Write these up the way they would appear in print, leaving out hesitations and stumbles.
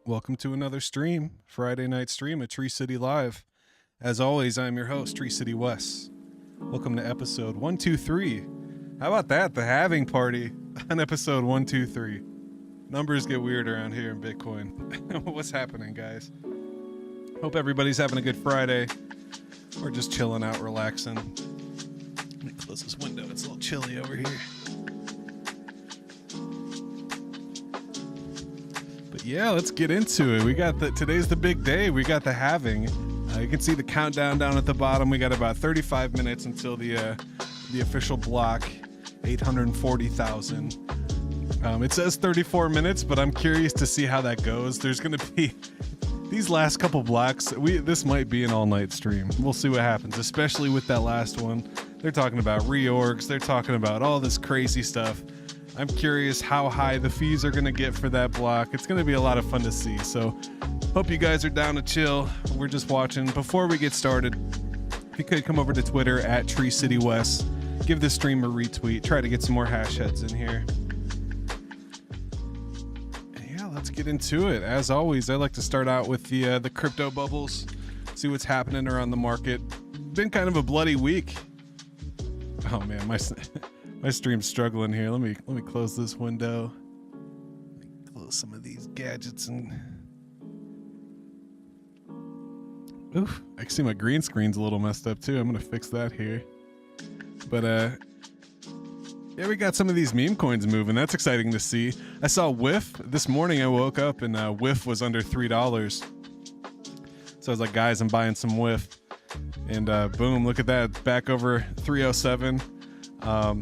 Welcome to another stream, Friday night stream at Tree City Live. As always, I'm your host, Tree City Wes. Welcome to episode 123. How about that? The halving party on episode 123. Numbers get weird around here in Bitcoin. What's happening, guys? Hope everybody's having a good Friday. We're just chilling out, relaxing. Let me close this window. It's a little chilly over here. But yeah, let's get into it. We got today's the big day. We got the halving. You can see the countdown down at the bottom. We got about 35 minutes until the official block, 840,000. It says 34 minutes, but I'm curious to see how that goes. There's going to be these last couple blocks. This might be an all-night stream. We'll see what happens, especially with that last one. They're talking about reorgs. They're talking about all this crazy stuff. I'm curious how high the fees are going to get for that block. It's going to be a lot of fun to see. So hope you guys are down to chill. We're just watching. Before we get started, if you could come over to Twitter at TreeCityWest. Give this stream a retweet. Try to get some more hash heads in here. And yeah, let's get into it. As always, I like to start out with the crypto bubbles. See what's happening around the market. Been kind of a bloody week. Oh man, my stream's struggling here. Let me close this window. Let me close some of these gadgets and oof, I can see my green screen's a little messed up too. I'm gonna fix that here. But yeah, we got some of these meme coins moving. That's exciting to see. I saw WIF this morning. I woke up and WIF was under $3. So I was like, guys, I'm buying some WIF. And boom, look at that, back over 307. I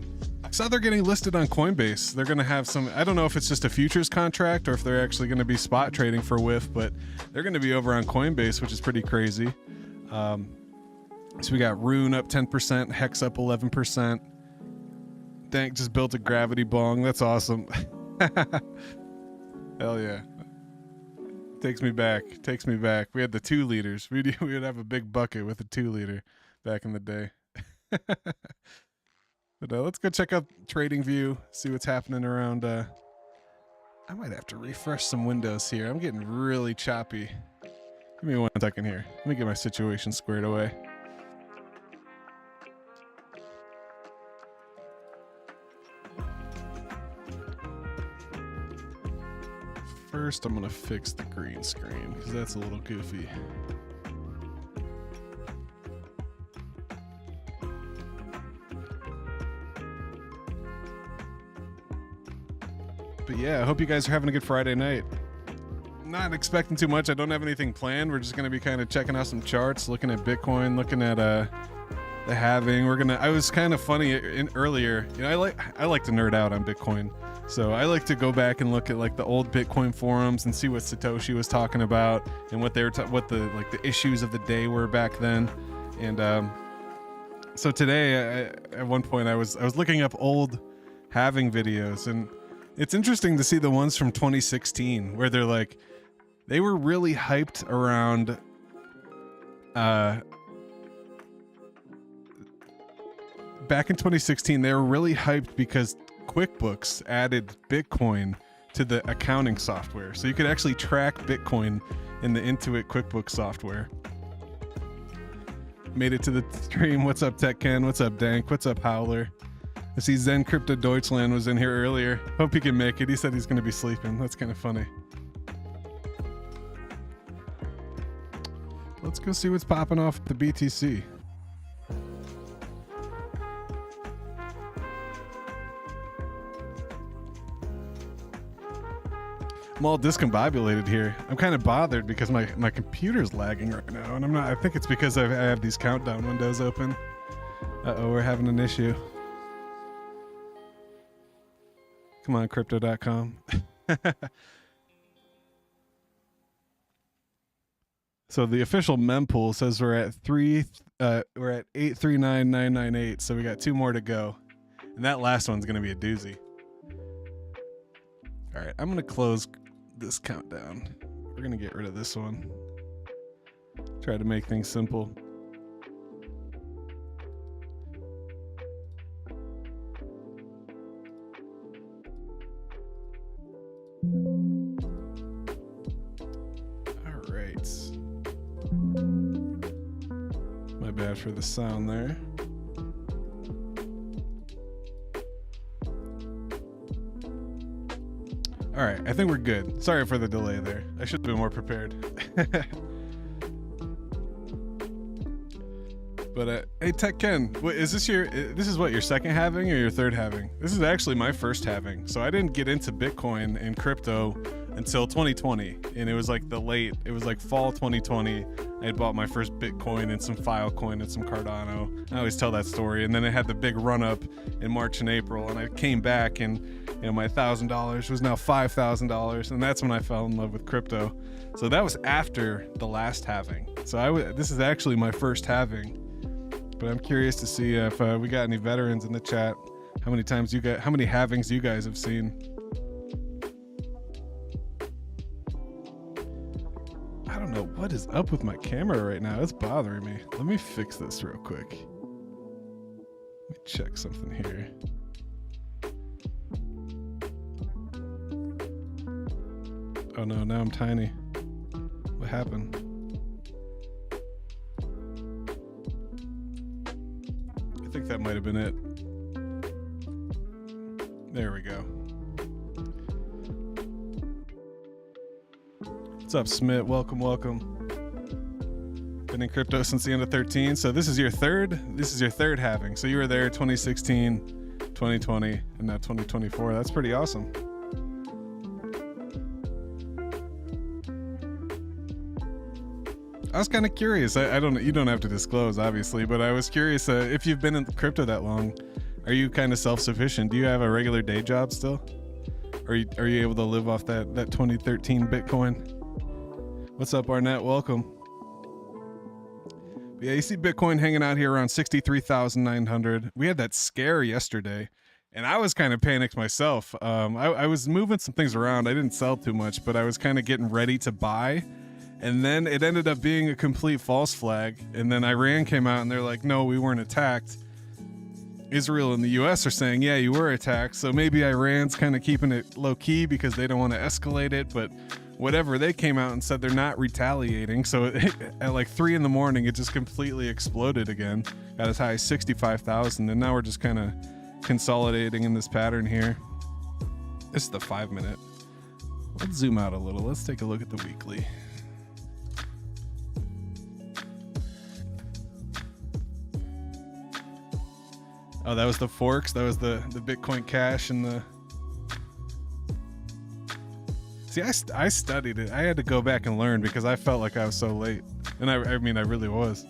saw they're getting listed on Coinbase. They're going to have some, I don't know if it's just a futures contract or if they're actually going to be spot trading for WIF, but they're going to be over on Coinbase, which is pretty crazy. So we got Rune up 10%, Hex up 11%. Dank just built a gravity bong. That's awesome. Hell yeah. Takes me back. We had the 2 liters. We would have a big bucket with a 2 liter back in the day. But let's go check out TradingView, see what's happening around. I might have to refresh some windows here. I'm getting really choppy. Give me 1 second here. Let me get my situation squared away. First, I'm going to fix the green screen because that's a little goofy. But yeah, I hope you guys are having a good Friday night. Not expecting too much. I don't have anything planned. We're just going to be kind of checking out some charts, looking at Bitcoin, looking at the halving. I was kind of funny earlier. You know, I like to nerd out on Bitcoin. So I like to go back and look at like the old Bitcoin forums and see what Satoshi was talking about and what they were what the issues of the day were back then. And so today, at one point, I was looking up old halving videos, and it's interesting to see the ones from 2016 where they were really hyped around back in 2016. They were really hyped because QuickBooks added Bitcoin to the accounting software, so you could actually track Bitcoin in the Intuit QuickBooks software. Made it to the stream. What's up, Tech Ken? What's up, Dank? What's up, Howler? I see Zen Crypto Deutschland was in here earlier. Hope he can make it. He said he's going to be sleeping. That's kind of funny. Let's go see what's popping off at the BTC. I'm all discombobulated here. I'm kind of bothered because my computer's lagging right now, and I think it's because I have these countdown windows open. Uh-oh, we're having an issue. Come on, crypto.com. So the official mempool says we're at 839,998, so we got 2 more to go. And that last one's going to be a doozy. All right, I'm going to close this countdown. We're going to get rid of this one. Try to make things simple. minutes. My bad for the sound there. All right, I think we're good. Sorry for the delay there. I should have been more prepared. But hey, Tech Ken, is this this is what, your second halving or your third halving? This is actually my first halving. So I didn't get into Bitcoin and crypto until 2020, and it was like fall 2020. I had bought my first Bitcoin and some Filecoin and some Cardano. I always tell that story. And then it had the big run up in March and April, and I came back, and my $1,000 was now $5,000, and that's when I fell in love with crypto. So that was after the last halving. So this is actually my first halving. But I'm curious to see if we got any veterans in the chat. How many halvings you guys have seen? I don't know what is up with my camera right now. It's bothering me. Let me fix this real quick. Let me check something here. Oh no, now I'm tiny. What happened? I think that might have been it. There we go. What's up, Smith? Welcome, welcome. Been in crypto since the end of 13. So this is your third halving. So you were there 2016, 2020, and now 2024. That's pretty awesome. I was kind of curious. I don't. You don't have to disclose, obviously, but I was curious if you've been in crypto that long. Are you kind of self-sufficient? Do you have a regular day job still? Are you able to live off that 2013 Bitcoin? What's up, Arnett? Welcome. But yeah, you see Bitcoin hanging out here around 63,900. We had that scare yesterday, and I was kind of panicked myself. I was moving some things around. I didn't sell too much, but I was kind of getting ready to buy. And then it ended up being a complete false flag. And then Iran came out and they're like, no, we weren't attacked. Israel and the US are saying, yeah, you were attacked. So maybe Iran's kind of keeping it low key because they don't want to escalate it. But whatever, they came out and said they're not retaliating. So at like 3 in the morning, it just completely exploded again. Got as high as 65,000. And now we're just kind of consolidating in this pattern here. This is the 5 minute. Let's zoom out a little. Let's take a look at the weekly. Oh, that was the forks. That was the Bitcoin Cash and the... See, I studied it. I had to go back and learn because I felt like I was so late. And I mean, I really was.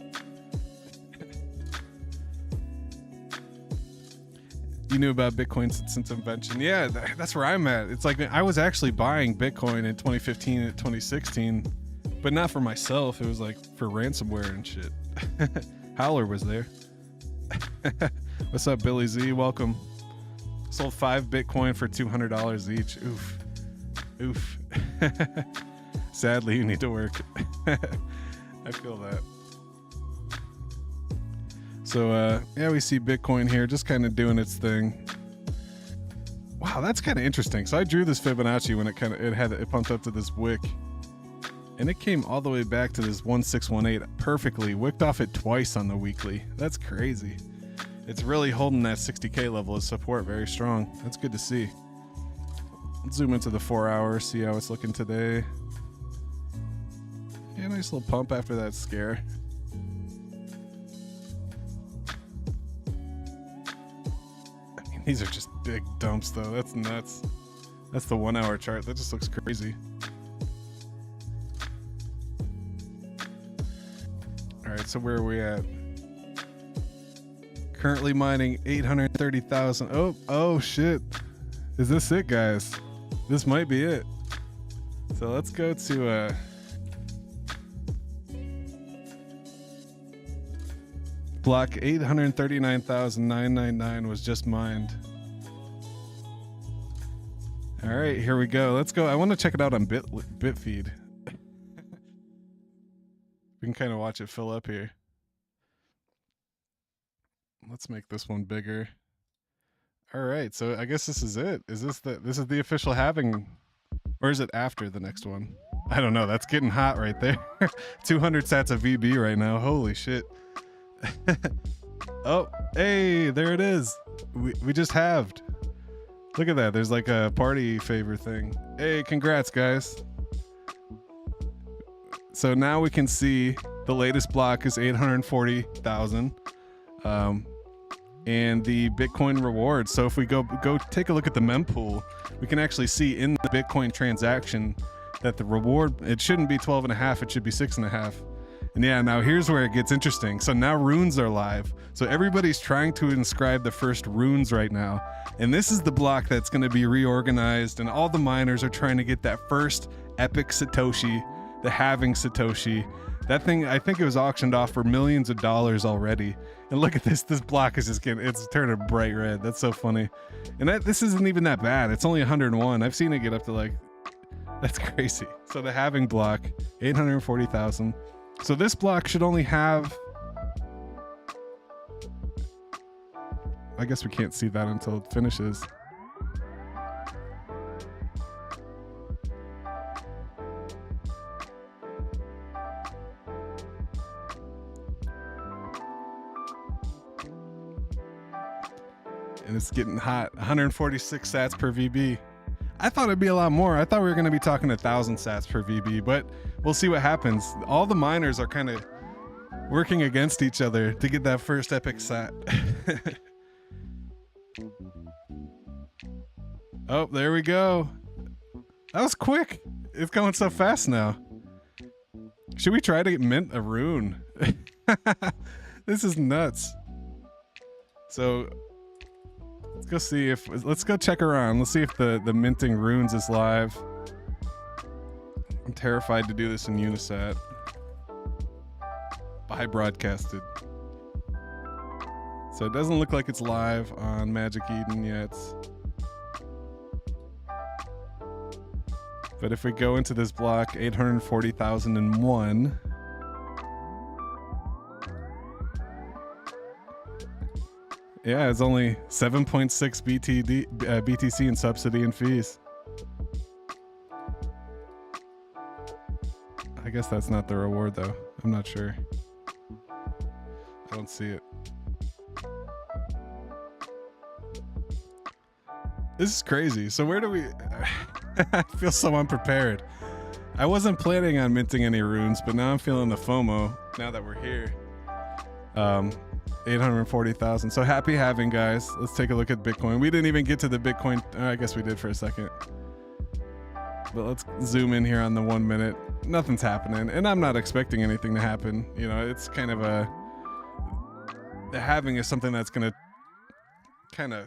You knew about Bitcoin since invention. Yeah, that's where I'm at. It's like I was actually buying Bitcoin in 2015 and 2016, but not for myself. It was like for ransomware and shit. Howler was there. What's up, Billy Z? Welcome. Sold 5 Bitcoin for $200 each. Oof. Oof. Sadly, you need to work. I feel that. So, yeah, we see Bitcoin here just kind of doing its thing. Wow, that's kind of interesting. So I drew this Fibonacci when it pumped up to this wick. And it came all the way back to this 1618 perfectly. Wicked off it twice on the weekly. That's crazy. It's really holding that 60K level of support very strong. That's good to see. Let's zoom into the 4 hour, see how it's looking today. Yeah, nice little pump after that scare. I mean, these are just big dumps though. That's nuts. That's the 1 hour chart. That just looks crazy. All right, so where are we at? Currently mining 830,000. Oh shit. Is this it, guys? This might be it. So let's go to block 839,999 was just mined. All right, here we go. Let's go. I want to check it out on Bitfeed. We can kind of watch it fill up here. Let's make this one bigger. All right, so I guess this is it. This is the official halving, or is it after the next one? I don't know. That's getting hot right there. 200 sats of VB right now. Holy shit. Oh, hey, there it is. We just halved. Look at that. There's like a party favor thing. Hey, congrats, guys. So now we can see the latest block is 840,000. And the Bitcoin reward. So if we go take a look at the mempool, we can actually see in the Bitcoin transaction that the reward, it shouldn't be 12 and a half, it should be 6.5. And yeah, now here's where it gets interesting. So now runes are live. So everybody's trying to inscribe the first runes right now. And this is the block that's going to be reorganized, and all the miners are trying to get that first epic Satoshi, the halving Satoshi. That thing, I think it was auctioned off for millions of dollars already. And look at this block is just it's turning bright red. That's so funny. And this isn't even that bad. It's only 101. I've seen it get up to like, that's crazy. So the halving block, 840,000. So this block should only have, I guess we can't see that until it finishes. And it's getting hot. 146 sats per VB. I thought it'd be a lot more. I thought we were going to be talking 1,000 sats per VB, but we'll see what happens. All the miners are kind of working against each other to get that first epic sat. Oh, there we go. That was quick. It's going so fast now. Should we try to mint a rune? This is nuts. So let's go see if, let's go check around. Let's see if the minting runes is live. I'm terrified to do this in Unisat. By broadcasted. So it doesn't look like it's live on Magic Eden yet. But if we go into this block, 840,001. Yeah, it's only 7.6 BTC in subsidy and fees. I guess that's not the reward though. I'm not sure. I don't see it. This is crazy. So where do we... I feel so unprepared. I wasn't planning on minting any runes, but now I'm feeling the FOMO now that we're here. 840,000. So happy halving, guys. Let's take a look at Bitcoin. We didn't even get to the Bitcoin. I guess we did for a second. But let's zoom in here on the 1 minute. Nothing's happening, and I'm not expecting anything to happen. You know, it's kind of a... The halving is something that's going to kind of...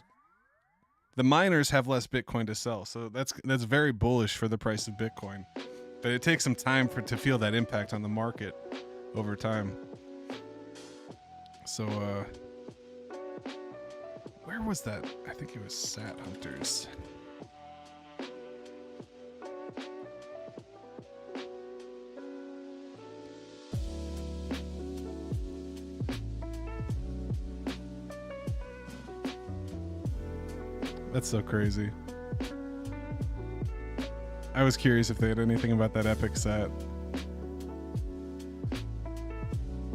The miners have less Bitcoin to sell, so that's very bullish for the price of Bitcoin. But it takes some time to feel that impact on the market over time. So, where was that? I think it was Sat Hunters. That's so crazy. I was curious if they had anything about that epic sat.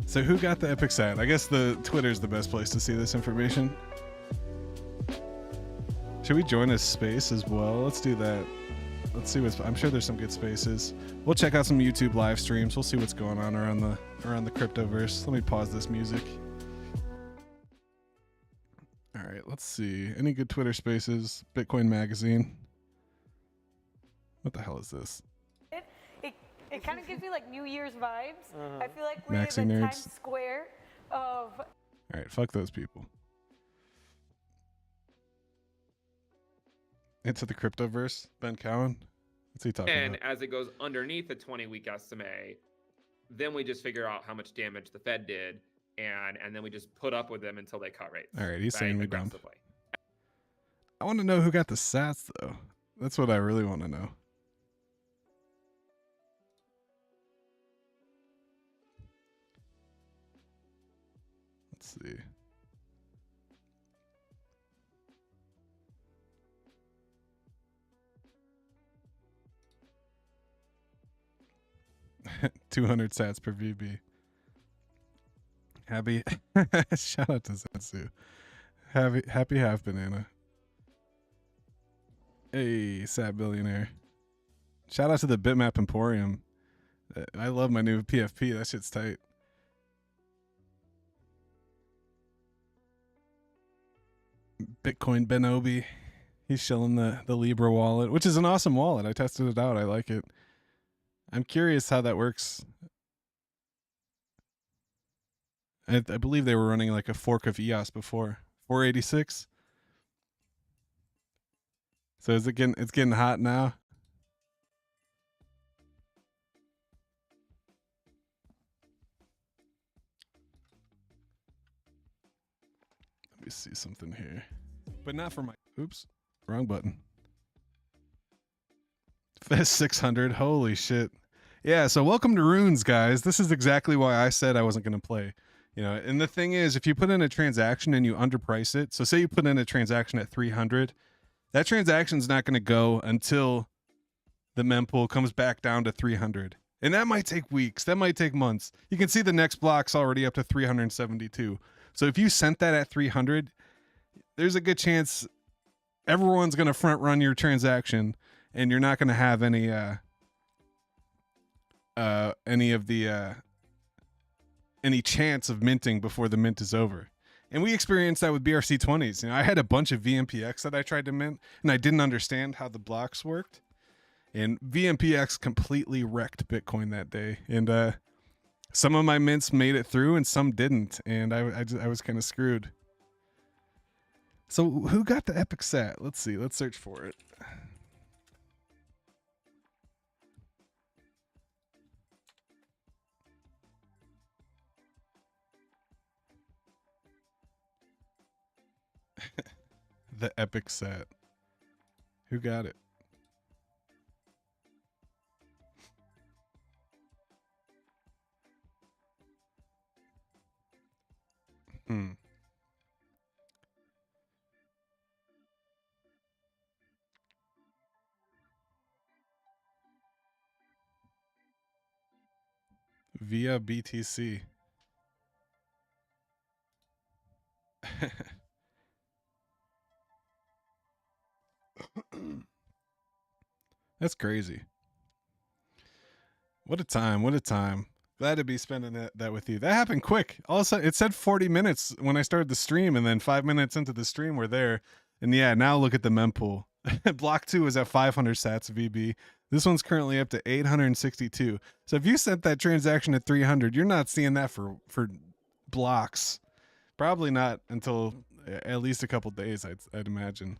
So who got the epic sat? I guess the Twitter's the best place to see this information. Should we join a space as well? Let's do that. Let's see what's... I'm sure there's some good spaces. We'll check out some YouTube live streams. We'll see what's going on around the cryptoverse. Let me pause this music. All right, let's see. Any good Twitter spaces? Bitcoin Magazine. What the hell is this? It kind of gives me like New Year's vibes. I feel like we're Maxi in the nerds. Times Square of... All right, fuck those people. Into the cryptoverse, Ben Cowan. What's he talking And about? as it goes underneath the 20-week SMA, then we just figure out how much damage the Fed did, and then we just put up with them until they cut rates. All right, he's saying we dump. aggressively. I want to know who got the sats though. That's what I really want to know. Let's see. 200 sats per VB. Happy shout out to Zetsu. Happy half banana. Hey, Sat Billionaire. Shout out to the Bitmap Emporium. I love my new PFP. That shit's tight. Bitcoin Benobi. He's shilling the Libra wallet, which is an awesome wallet. I tested it out. I like it. I'm curious how that works. I believe they were running like a fork of EOS before. 486. So is it getting? It's getting hot now. Let me see something here, but not for my. Oops, wrong button. Fest 600. Holy shit. Yeah. So welcome to Runes, guys. This is exactly why I said I wasn't going to play. You know, and the thing is, if you put in a transaction and you underprice it, so say you put in a transaction at 300, that transaction's not going to go until the mempool comes back down to 300. And that might take weeks. That might take months. You can see the next block's already up to 372. So if you sent that at 300, there's a good chance everyone's going to front run your transaction and you're not going to have any of the any chance of minting before the mint is over. And we experienced that with BRC20s. You know, I had a bunch of VMPX that I tried to mint and I didn't understand how the blocks worked. And VMPX completely wrecked Bitcoin that day. And some of my mints made it through and some didn't. And I was kind of screwed. So who got the epic sat? Let's see. Let's search for it. The epic sat. Who got it? Via BTC. That's crazy. What a time. What a time. Glad to be spending that with you. That happened quick. All of a sudden, it said 40 minutes when I started the stream, and then 5 minutes into the stream, we're there. And yeah, now look at the mempool. Block 2 is at 500 sats VB. This one's currently up to 862. So if you sent that transaction at 300, you're not seeing that for blocks. Probably not until at least a couple days, I'd imagine.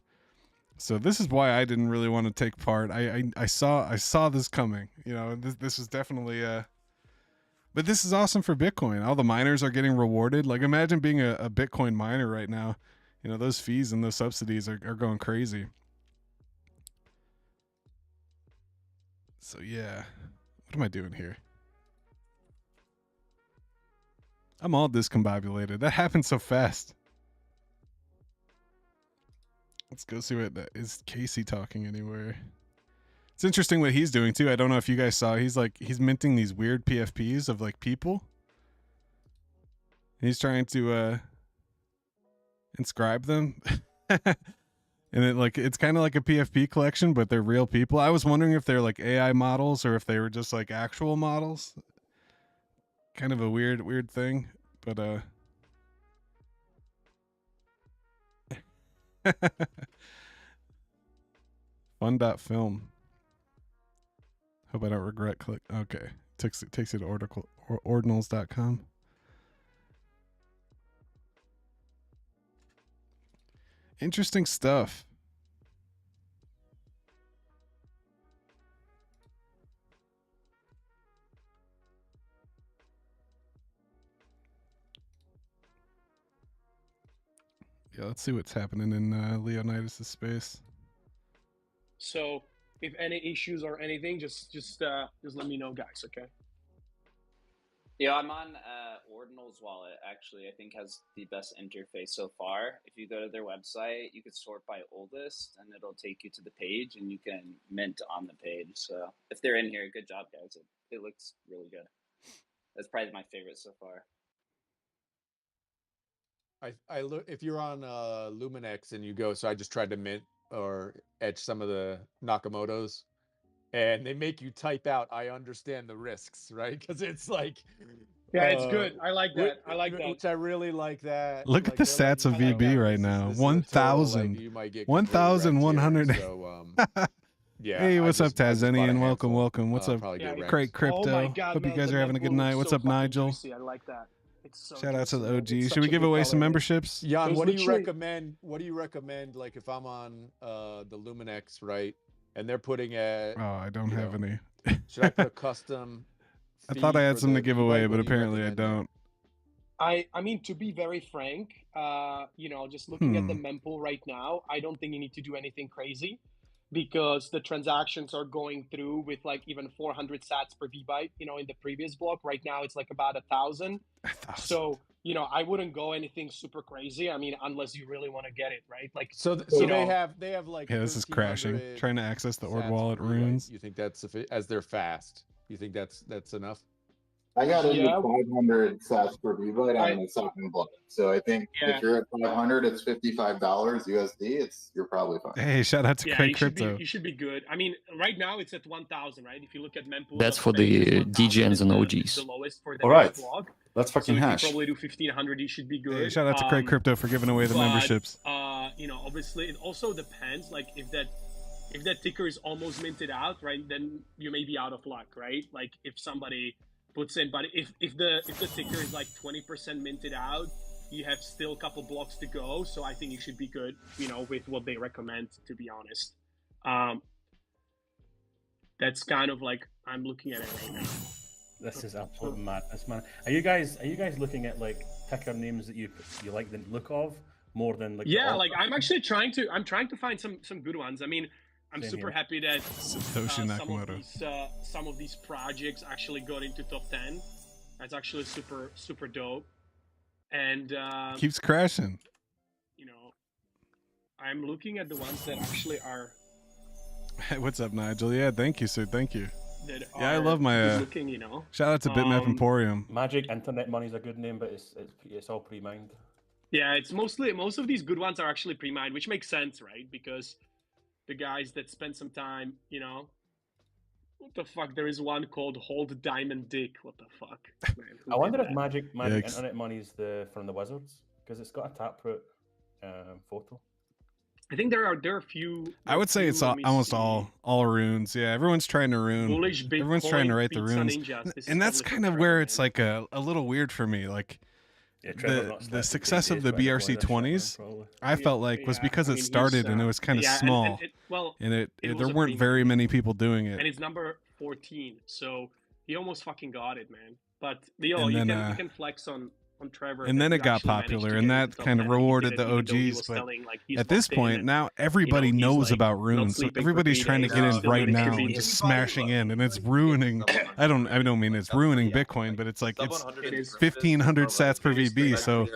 So this is why I didn't really want to take part. I saw this coming. You know, this is definitely but this is awesome for Bitcoin. All the miners are getting rewarded. Like imagine being a Bitcoin miner right now. You know, those fees and those subsidies are going crazy. So yeah, what am I doing here? I'm all discombobulated. That happened so fast. Let's go see what that is. Casey talking anywhere? It's interesting what he's doing too. I don't know if you guys saw. He's minting these weird PFPs of like people. And he's trying to inscribe them. And it's kind of like a PFP collection, but they're real people. I was wondering if they're like AI models or if they were just like actual models. Kind of a weird thing, but fun.film. Hope I don't regret click. Okay. Takes you to ordinals.com. Interesting stuff. Yeah, let's see what's happening in Leonidas' space. So if any issues or anything, just let me know, guys. Okay. Yeah, I'm on Ordinals wallet. Actually, I think has the best interface so far. If you go to their website, you can sort by oldest, and it'll take you to the page, and you can mint on the page. So if they're in here, good job, guys. It looks really good. That's probably my favorite so far. I look if you're on Luminex and you go. So I just tried to mint or etch some of the Nakamotos, and they make you type out. I understand the risks, right? Because it's like, Yeah, it's good. I like that. I like that. Which I really like that. Look at Like, the they're letting stats of you know, VB right this is- now. this is a total, like, 1,000. you might get completely wrecked here. 1,100. So yeah. Hey, I what's up, just bought a Tazenian? Welcome, handful. welcome. What's up, Probably get wrecked. Craig Oh Crypto? my God, Hope you man, guys the are having a good mempool night. looks What's so up, fucking Nigel? juicy. I like that. It's so Shout out to the juicy, man. OG. It's Should such we a give good away some color, man. memberships? Jan, Those what do you literally- recommend? What do you recommend? Like if I'm on the Luminex, right, and they're putting a, Oh, I don't you have know, any. should I put a custom? I thought I fee had for some the to give e-bike? away, What but do you apparently I recommend there? don't. I mean, to be very frank, just looking at the mempool right now, I don't think you need to do anything crazy because the transactions are going through with like even 400 sats per V-byte. In the previous block, right now it's like about 1,000. So, I wouldn't go anything super crazy. I mean, unless you really want to get it, right? Like, So you they know- have like Yeah, this is crashing. 1,300 Trying to access the Ord sats wallet per V-byte. runes. You think that's as they're fast? You think that's enough? I got into Yeah. 500 sats per V-byte I- on the second block. So I think Yeah. if you're at 500, it's $55 USD. You're probably fine. Hey, shout out to yeah, Craig you should Crypto. be good. I mean, right now it's at 1,000, right? If you look at mempool, That's for the DGNs and OGs. The lowest for the All right. next block. Let's So fucking if you hash. probably do 1,500, you should be good. Hey, shout out to Craig Crypto for giving away the but, memberships. Obviously it also depends. Like if that ticker is almost minted out, right? Then you may be out of luck, right? Like if somebody puts in, but if the ticker is like 20% minted out, you have still a couple blocks to go. So I think you should be good, with what they recommend. To be honest, that's kind of like I'm looking at it right now. This is absolute madness, man. Are you guys looking at like ticker names that you like the look of more than like? Yeah, like I'm actually trying to find some good ones. I mean, I'm Same super here. happy that Satoshi Nakamoto. some of these projects actually got into top 10. That's actually super dope. And Keeps crashing. I'm looking at the ones that actually are Hey, what's up, Nigel? Yeah, thank you, sir. Thank you. that Yeah, I are love my, good looking. Shout out to Bitmap Emporium. Magic Internet Money's a good name, but it's all pre-mined. Yeah, it's most of these good ones are actually pre-mined, which makes sense, right? Because the guys that spend some time, what the fuck? There is one called Hold Diamond Dick. What the fuck? Man, who I wonder did if that? Magic Yikes. Internet Money's from the Wizards because it's got a taproot photo. I think there are a few. I would say it's let me almost see. all runes. Yeah, everyone's trying to rune. Bullish Bitcoin, Everyone's trying to write the Pizza runes. Ninjas. This is And that's probably kind for of Trevor, where man. it's like a little weird for me. Like Yeah, Trevor's not the starting success to of the take days, but I BRC think they're 20s, shut down, probably. I felt like was Yeah, because I it mean, started he's, and it was kind of yeah, small. And And it was there a weren't premium. very many people doing it. and it's number 14, so he almost fucking got it, man. But you And then, you can flex on Trevor. and that then he it got actually managed to popular, get and into that the top kind of 10. He did rewarded it the even though he OGs. was But selling, like, he's at this locked in point, and, now everybody he's, knows like, about not runes. So sleeping for everybody's 3 trying to days, get in still right doing now and streams. just smashing in, and it's ruining. I don't mean it's ruining Bitcoin, but it's like it's 1,500 sats per VB. So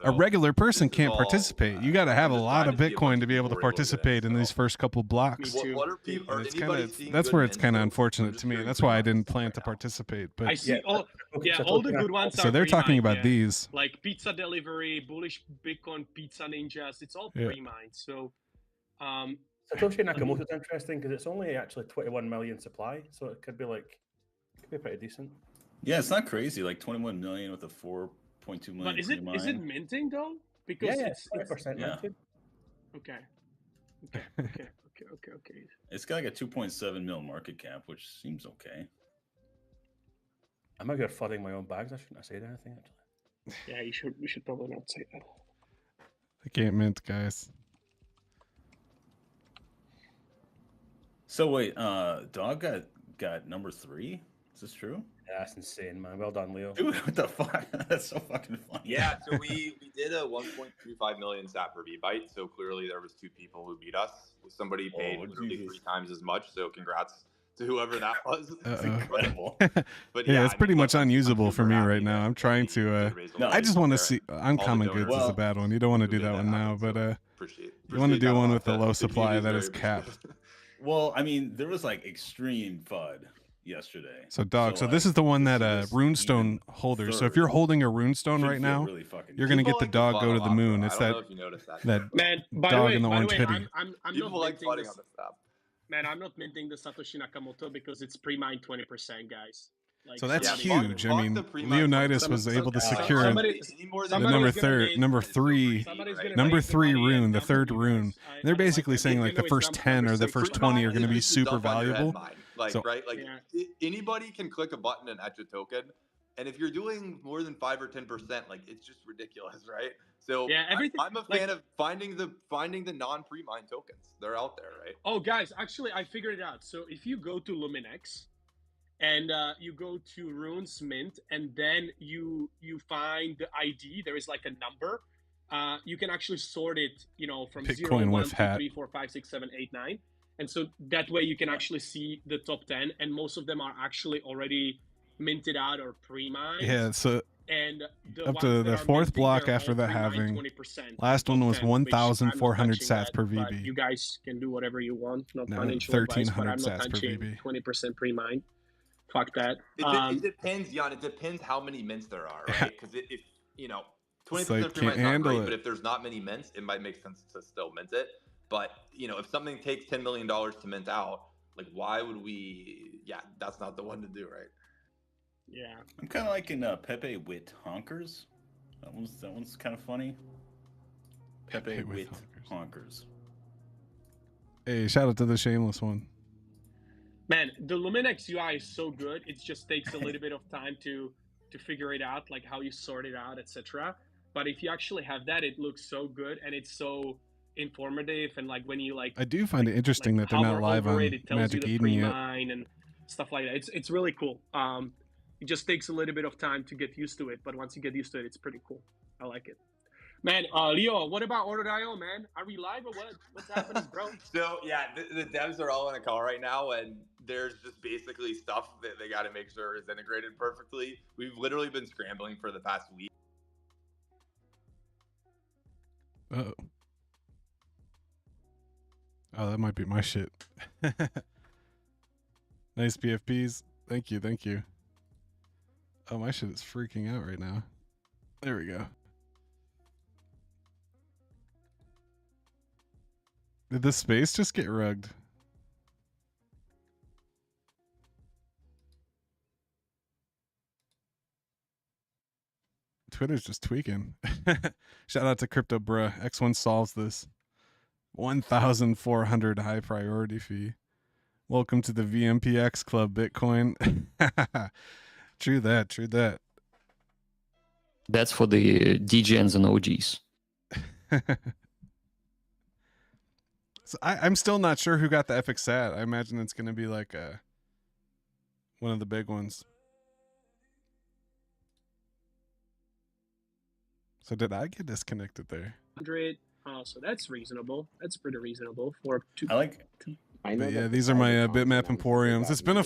a regular person can't participate. You got to have a lot of Bitcoin to be able to participate in these first couple blocks. Me too. What are people? And it's that's where it's kind of unfortunate to me. That's why I didn't plan to participate. I But see. Okay, so All the talking good ones are so they're talking pre-mined, about yeah. these. Like pizza delivery, bullish Bitcoin, Pizza Ninjas. It's all Yeah. pre-mined. So, Satoshi Nakamoto's interesting because it's only actually 21 million supply, so it could be pretty decent. Yeah, it's not crazy. Like 21 million with a 4.2 million. but is it pre-mine. minting though? Because Yeah, it's 20% yeah. minted. okay. Okay. It's got like a 2.7 mil market cap, which seems okay. I'm out here flooding my own bags. I shouldn't have said anything actually. Yeah, you should probably not say that. I can't mint, guys. So wait, Dog got number 3. Is this true? Yeah, that's insane, man. Well done, Leo. Dude, what the fuck? That's so fucking funny. Yeah, so we did a 1.35 million sat per V-byte. So clearly there was 2 people who beat us. Somebody paid literally Jesus. 3 times as much. So congrats to whoever that was. It's incredible. But Yeah, it's I pretty mean, much look, I'm unusable for super me happy right now. that I'm trying we to. did raise the No, I money just want to there. see. All the Uncommon donors goods is a Well, bad one. You don't want to who do made that one now, happen, but so appreciate you want to that do a one lot. with the The low community supply is that very is capped. appreciative. Well, I mean, there was like extreme FUD yesterday. So dog, so this is the one that runestone holders. So if you're holding a runestone right now, you're gonna get the dog go to the moon. It's that Man, by the dog way, in the orange hoodie. I'm People not like minting fighting this. on this stuff. Man, I'm not minting the Satoshi Nakamoto because it's pre-mined 20%, guys. Like, So that's somebody- huge. I mean, Leonidas was able to secure somebody- the somebody's gonna mint- number three somebody's gonna rune, raise the money and the dump third it, you rune. guys. They're I basically like that. saying like the Even though first it's 10 or the number first six, 20 are going to be It's just super dump on your head valuable. mine. Like, So- right? Like anybody can click a button and etch a token. And if you're doing more than 5 or 10%, like it's just ridiculous, right? So Yeah, everything- I'm a fan of finding the non-pre-mine tokens. They're out there, right? Oh, guys, actually, I figured it out. So if you go to Luminex and you go to Runes Mint, and then you find the ID, there is like a number. You can actually sort it, you know, from Bitcoin 0, 1, with 2, hat. 3, 4, 5, 6, 7, 8, 9. And so that way you can actually see the top 10, and most of them are actually already minted out or pre-mined. Yeah, so And the up ones to that the are fourth minting, block they're after all the pre-mined halving. 20%. Last one was 10, which I'm not 1,400 touching sats that, per but VB. You guys can do whatever you want. Not No, financial advice, but 1,300 I'm not sats per touching VB. 20% pre-mined. Fuck that. It depends, Jan. It depends how many mints there are, right? Because if you know, 20% like, pre-mine is can't not handle great, it. but if there's not many mints, it might make sense to still mint it. But you know, if something takes $10 million to mint out, like why would we? Yeah, that's not the one to do, right? Yeah. I'm kind of liking Pepe Wit Honkers. That one's kind of funny. Pepe Wit Honkers. Hey, shout out to the shameless one. Man, the Luminex UI is so good. It just takes a little bit of time to figure it out, like how you sort it out, etc. But if you actually have that, it looks so good and it's so informative. And like when you like, I do find it interesting that they're not hover live over on it, it tells Magic you the Eden yet. pre-mine and stuff like that. It's really cool. It just takes a little bit of time to get used to it, but once you get used to it, it's pretty cool. I like it. Man, Leo, what about Order.io, man? Are we live or what? What's happening, bro? So yeah, the devs are all in a call right now, and there's just basically stuff that they got to make sure is integrated perfectly. We've literally been scrambling for the past week. Oh, that might be my shit. Nice PFPs. Thank you, thank you. Oh, my shit is freaking out right now. There we go. Did the space just get rugged? Twitter's just tweaking. Shout out to Crypto Bruh. X1 solves this. 1,400 high priority fee. Welcome to the VMPX Club, Bitcoin. True that, true that. That's for the DGNs and OGs. So I'm still not sure who got the epic sat. I imagine it's going to be like one of the big ones. So did I get disconnected there? 100. So that's reasonable. That's pretty reasonable for two. I like. But yeah, these are my bitmap emporiums. It's been a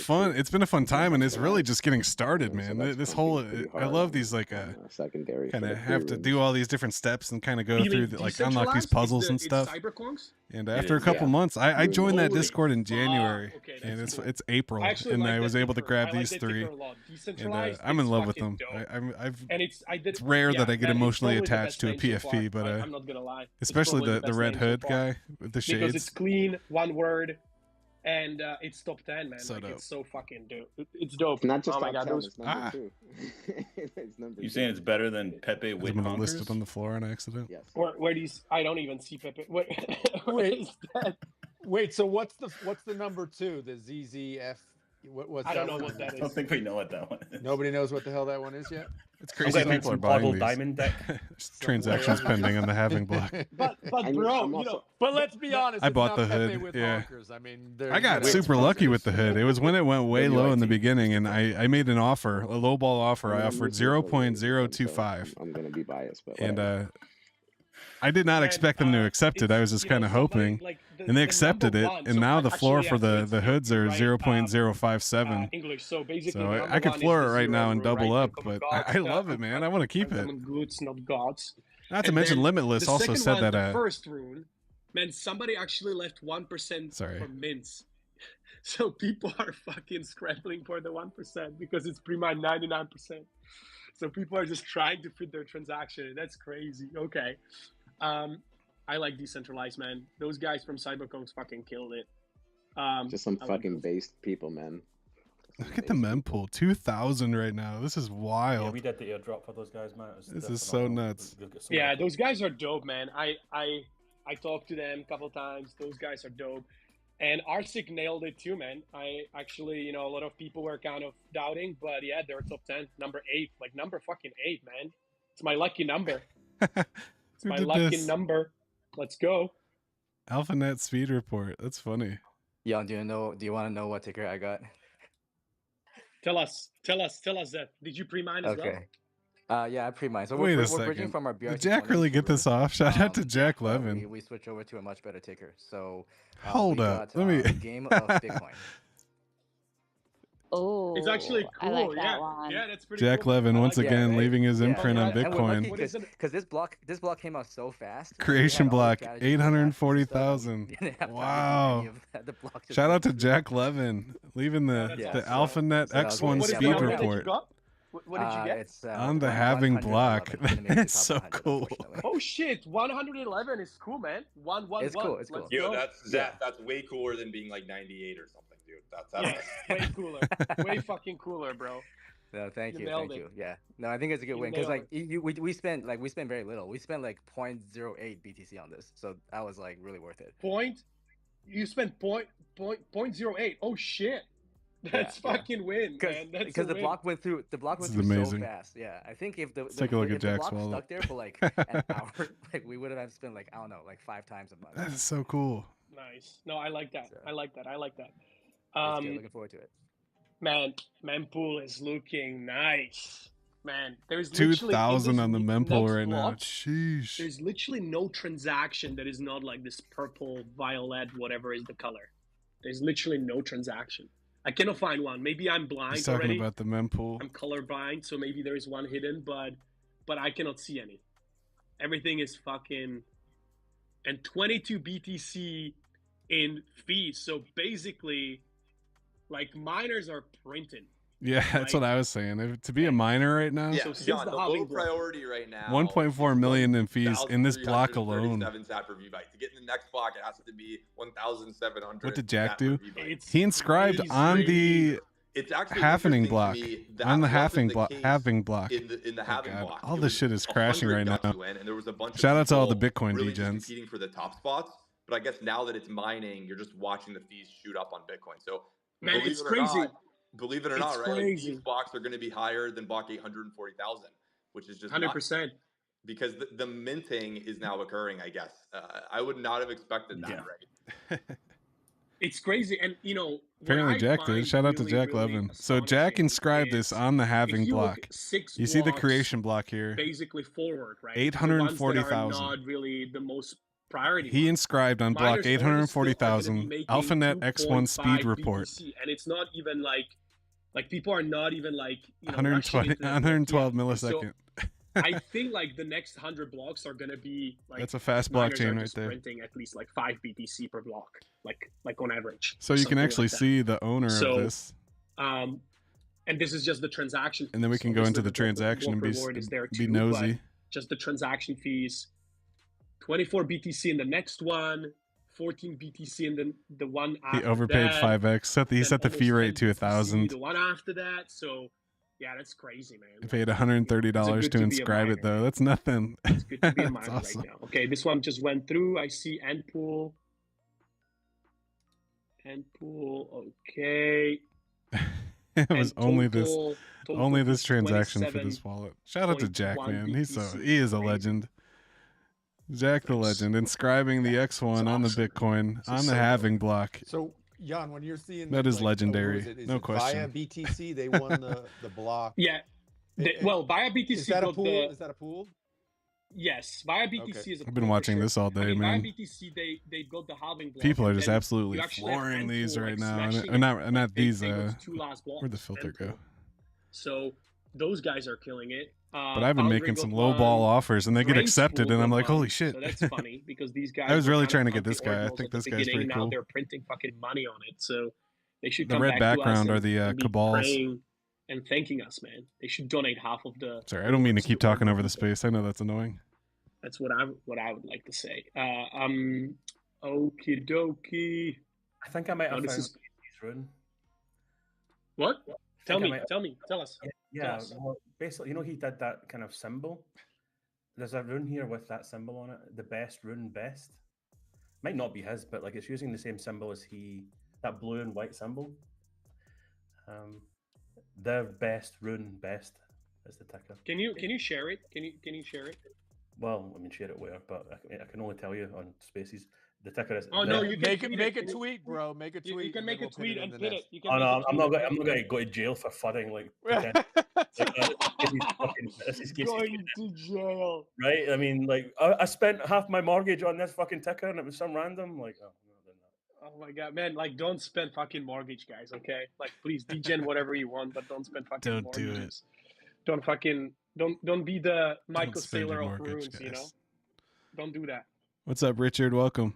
fun time, and it's really just getting started, man. This whole I love these like secondary kind of have to do all these different steps and kind of go You through mean the, like unlock these puzzles and stuff. Cyberconks? And after a couple months, I joined that Discord in January, okay, and that's cool. it's April, I actually and like I that was able to ticker. grab I like these that three. ticker a lot. And Decentralized, I'm in it's love with fucking them. dope. I've And it's rare that I get man, it's emotionally probably the attached best to a name so far. PFP, but I'm not gonna lie. It's especially probably the best red name so hood far. guy with the shades. Because it's clean, one word, and it's top 10, man. So like, dope. it's so fucking dope. It's dope. It's not just oh my top god, 10, those it's number 2. It's number You 2. saying it's better than Pepe I'm Wit gonna list Honkers? it on the floor on accident. Yes. where do you? I don't even see Pepe. Where is that? Wait, so what's the number 2? The ZZF? What's I don't that know one? what that I don't is. think we know what that one is. Nobody knows what the hell that one is yet. It's I'm crazy gonna that make people are some buying Boggle these. Diamond deck. There's transactions pending on the halving block. But I mean, bro, I'm you also- know, But let's be honest. I it's bought not the Pepe hood, with yeah. honkers. I mean, I got super lucky with the hood. It was when it went way low in the beginning, and I made an offer, a lowball offer. I offered 0.025, I'm gonna be biased, but and whatever. I did not And, expect them to accept it. I was just you know, kind of somebody, hoping, like, and they the accepted number it. one, And so now I the floor actually for have the to hoods are right, 0.057. English. So basically, So number I could one is floor the it right now zero and rule, double right? up, Uncommon but gods, I love it, man. I want to keep it. uncommon goods, not gods. Not to And mention then Limitless the also second said one, that. the first rune, man, somebody actually left 1% Sorry. for mints. So people are fucking scrambling for the 1% because it's pre-mined 99%. So people are just trying to fit their transaction. That's crazy. Okay. I like decentralized, man. Those guys from Cybercoins fucking killed it. Just some I like fucking those. based people, man. Look at the mempool, 2,000 right now. This is Yeah, wild. we did the airdrop for those guys, man. This is so nuts. Yeah, those guys are dope, man. I talked to them a couple times. Those guys are dope. And Arsic nailed it too, man. I actually, you know, a lot of people were kind of doubting, but yeah, they're top 10, number 8, like number fucking 8, man. It's my lucky number. It's my lucky number. Let's go. AlphaNet speed report. That's funny. Yeah, do you want to know what ticker I got? Tell us that. Did you pre-mine as well? Okay. Yeah, I pre-mine. So Wait we're a second. bridging from our BRT. Did Jack really get this off? Shout out to Jack Levin. We switch over to a much better ticker. So hold up. Let me. Game of Bitcoin. Oh, it's actually cool. I like that yeah, one. yeah, that's pretty Jack cool. Levin once like again right? leaving his Yeah. imprint on Bitcoin. Because this block came out so fast. Creation block 840,000. Wow. Shout out to Jack Levin leaving the AlphaNet X1 speed report. What did you get? It's on the halving block. That's so cool. Oh shit, 111 is cool, man. 111. It's cool. It's cool. Yo, that's way cooler than being like 98 or something, dude. That's way cooler. Way fucking cooler, bro. No, thank you. Yeah. No, I think it's a good win because like we spent very little. We spent like 0.08 BTC on this, so that was like really worth it. You spent 0.08. Oh shit. That's fucking win, man. Because the block went through. The block went through so fast. Yeah, I think if the take a look at the Jack's block wallet. stuck there for like an hour, like we would have spent like I don't know, like 5 times a month. That is so cool. Nice. No, I like that. I like that. Looking forward to it. Man, mempool is looking nice. Man, there's 2,000 on the mempool right now. block, Sheesh. There's literally no transaction that is not like this purple, violet, whatever is the color. There's literally no transaction. I cannot find one. Maybe I'm blind He's talking already. about the mempool. I'm colorblind, so maybe there is one hidden, but I cannot see any. Everything is fucking... And 22 BTC in fees. So basically, like, miners are printing. Yeah, that's what I was saying. To be a miner right now, Yeah, John, the low priority right now. 1.4 million in fees in this block alone. 1,337 sat per V-byte. To get in the next block, it has to be 1,700. What did Jack do? It's He inscribed on the halving block. On the halving block. Halving block. In the halving block. All this shit is crashing right now. And there was a bunch Shout of out to all the people Bitcoin really just degens. competing for the top spots. But I guess now that it's mining, you're just watching the fees shoot up on Bitcoin. So Man, it's crazy. Believe it or not, right? Like, these blocks are going to be higher than block 840,000, which is just 100%. Because the minting is now occurring, I guess. I would not have expected that, right? It's crazy. And, you know, Apparently Jack did. Shout out to Jack Levin. So Jack inscribed this on the halving block. You see the creation block here. Basically forward, right? 840,000. Not really the most priority. He inscribed on block Miners are still gonna 840,000. be making AlphaNet X1 speed 2.5 report. BTC, and it's not even like people are not even like 120, 112 millisecond. So I think like the next 100 blocks are gonna be like That's a fast miners blockchain are right just there. printing at least like 5 BTC per block, like on average. So you can something actually like that. see the owner of this. And this is just the transaction. And then we fees. can go into Obviously, the transaction and block reward is there be too, nosy. but just the transaction fees. 24 BTC in the next one, 14 BTC in the one after He overpaid that, 5x. He set the fee almost rate to 10 1,000. The one after that, so yeah, that's crazy, man. He paid $130 to inscribe it though. That's nothing. It's good to be a That's miner awesome. right now. Okay, this one just went through. I see end pool. Okay. It was And only total this was transaction for this wallet. Shout out to Jack, 27.1 man. BTC. He is a legend. Jack the legend, inscribing the X1 on the Bitcoin on the halving block. So, Jan, when you're seeing That is like, legendary. what is No it question. Via BTC, they won the block. Yeah. Well, via BTC Is that a got pool? the- Is that a pool? Yes, via BTC Okay. is a I've been pool for watching sure. this all I day, mean, man. Via BTC, they got the halving block. People are and just then absolutely you actually have flooring end these pool, right like, now. smashing Or not, it. not They these. got the 2 last Where'd the blocks, filter end go? pool. So those guys are killing it. But I've been making some low ball offers, and they get accepted, and I'm like, holy shit. So that's funny because these guys. I was really were trying to kind get of this guy. I Ordinals think at the this guy's pretty beginning. Now cool. they're printing fucking money on it, so they should The come red back to us background are and, the and be cabals. praying and thanking us, man. They should donate half of the. Sorry, I don't mean to keep talking over the people. space. I know that's annoying. That's what I would like to say. Okie dokie. I think I might have this found is Casey's rune. what? Tell think I me. Tell us. Yeah, Tell us. well, basically, you know, he did that kind of symbol. There's a rune here with that symbol on it. The best rune best. Might not be his, but like it's using the same symbol as that blue and white symbol. The best rune best is the ticker. Can you share it? Can you share it? Well, I mean, share it where, but I can only tell you on Spaces. The ticker is. Oh no, you can make a tweet, bro. Make a tweet. You can make a tweet and pin it. You can Oh no, I'm not going going to go to jail for fudding like. Going to jail. Right? I mean, like I spent half my mortgage on this fucking ticker, and it was some random like. Oh my god, man! Like, don't spend fucking mortgage, guys. Okay, like, please degen whatever you want, but don't spend fucking mortgages. Don't fucking don't be the Michael Saylor of runes, guys. You know. Don't do that. What's up, Richard? Welcome.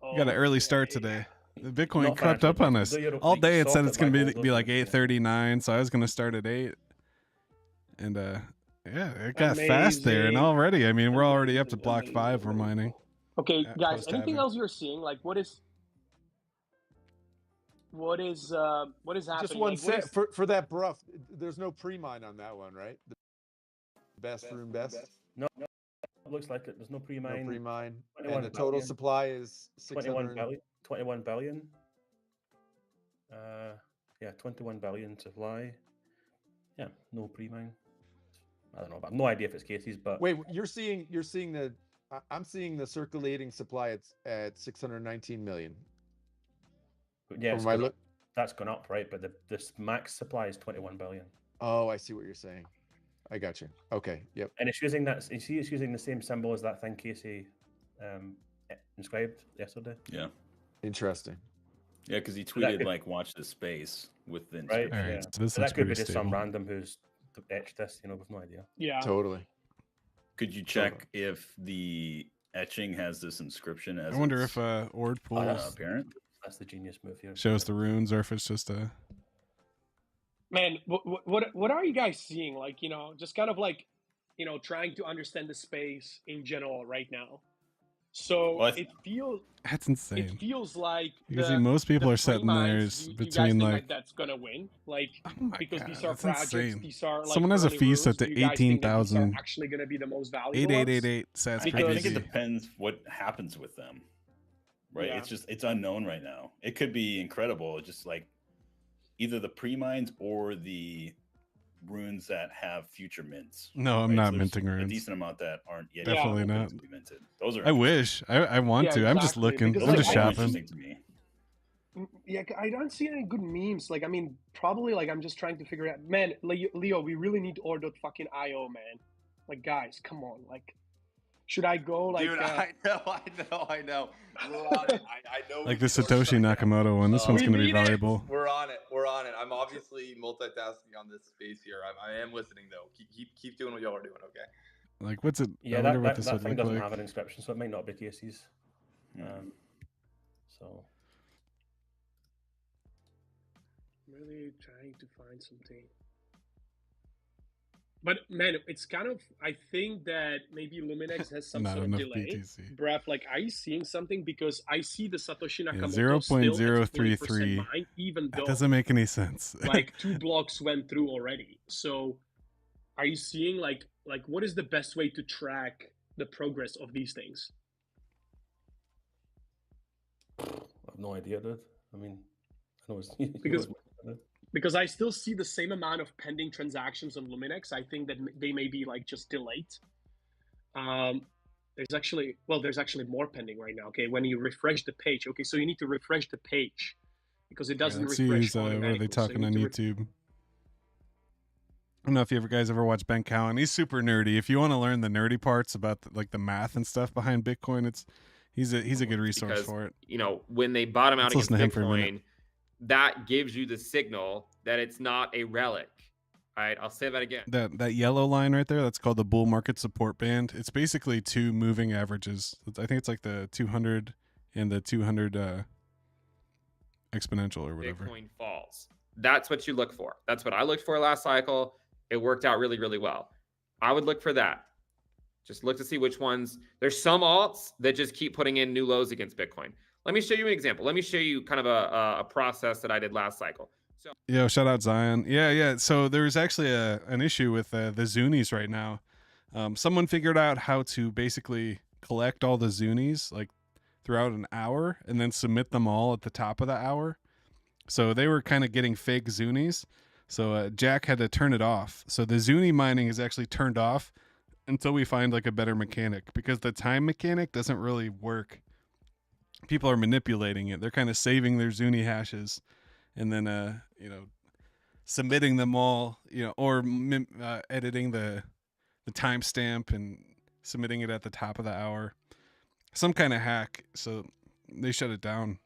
You got an early start today. The Bitcoin crept up on us all day. It said it's going to be like 8:39, so I was going to start at 8. And yeah, it got fast there, and already, I mean, we're already up to block 5. We're mining. Okay, guys. Anything else you're seeing? Like, what is happening? Just one like, set for that bruff. There's no pre-mine on that one, right? The best room best. No, it looks like it. There's no pre-mine. No pre-mine. And the total supply is 21 billion. 21 billion. Yeah, 21 billion supply. Yeah, no pre-mine. I don't know, but I have no idea if it's Casey's. But wait, you're seeing the. I'm seeing the circulating supply at 619 million. Yeah, that's gone up, right? But this max supply is 21 billion. Oh, I see what you're saying. I got you. Okay, yep. And it's using that. You see, it's using the same symbol as that thing Casey inscribed yesterday. Yeah. Interesting. Yeah, because he tweeted like, "Watch the space" with the right. All right, Yeah. so this So looks that could be pretty just stable. some random who's etched this. You know, with no idea. Yeah. Totally. Could you check if the etching has this inscription as I wonder if Ord pulls apparent? That's the genius move here. shows the runes, or if it's just a. Man, what are you guys seeing? Like, you know, just kind of like, you know, trying to understand the space in general right now. So it feels that's insane. It feels like you see most people are setting theirs between like that's gonna win, like because these are that's projects. insane. These are like Someone has a early fee runes. set Do to you guys think that these are 18,000. actually gonna be the most valuable. 8888 sats I per think it BZ. depends what happens with them. Right? Yeah. It's unknown right now. It could be incredible. It's just like either the pre-mines or the runes that have future mints. No, I'm not minting A runes. decent amount that aren't yet Definitely able not. to be minted. Those are I wish. I want to. I'm just looking. Because, I'm like, just shopping. to me. Yeah, I don't see any good memes. Like, I mean, probably like I'm just trying to figure out. Man, Leo, we really need Ord.io, man. Like, guys, come on. Like, should I go? Like, Dude, I know. We're on it. I know. Like the Satoshi Nakamoto one. This one's going to be valuable. We're on it. I'm obviously multitasking on this space here. I am listening though. Keep doing what y'all are doing. Okay. Like, what's it? Yeah, I wonder what that this thing would look doesn't like. have an inscription, so it might not be Casey's. So. Really trying to find something. But man, it's kind of. I think that maybe Luminex has some Not sort of enough delay. BTC. Bref, like, are you seeing something? Because I see the Satoshi Nakamoto 0.033. mine, even though That doesn't make any sense. like 2 blocks went through already. So, are you seeing like what is the best way to track the progress of these things? I have no idea, dude. I mean, I know it's because I still see the same amount of pending transactions on Luminex. I think that they may be like just delayed. There's actually more pending right now. Okay, when you refresh the page, okay, so you need to refresh the page because it doesn't Let's refresh see what are automatically. they talking so on YouTube. I don't know if you guys ever watch Ben Cowan. He's super nerdy. If you want to learn the nerdy parts about the math and stuff behind Bitcoin, he's a good resource because, for it. You know, when they bottom out Let's against listen to him for a Bitcoin, minute. that gives you the signal that it's not a relic. All right, I'll say that again. That yellow line right there, that's called the bull market support band. It's basically two moving averages. I think it's like the 200 and the 200 exponential or whatever. Bitcoin falls. That's what you look for. That's what I looked for last cycle. It worked out really, really well. I would look for that. Just look to see which ones. There's some alts that just keep putting in new lows against Bitcoin. Let me show you an example. Let me show you kind of a process that I did last cycle. So, Yo, shout out Zion. Yeah. So there's actually an issue with the Zunies right now. Someone figured out how to basically collect all the Zunies like throughout an hour and then submit them all at the top of the hour. So they were kind of getting fake Zunies. So Jack had to turn it off. So the Zuni mining is actually turned off until we find like a better mechanic, because the time mechanic doesn't really work. People are manipulating it. They're kind of saving their Zuni hashes and then, submitting them all, or editing the timestamp and submitting it at the top of the hour. Some kind of hack. So they shut it down.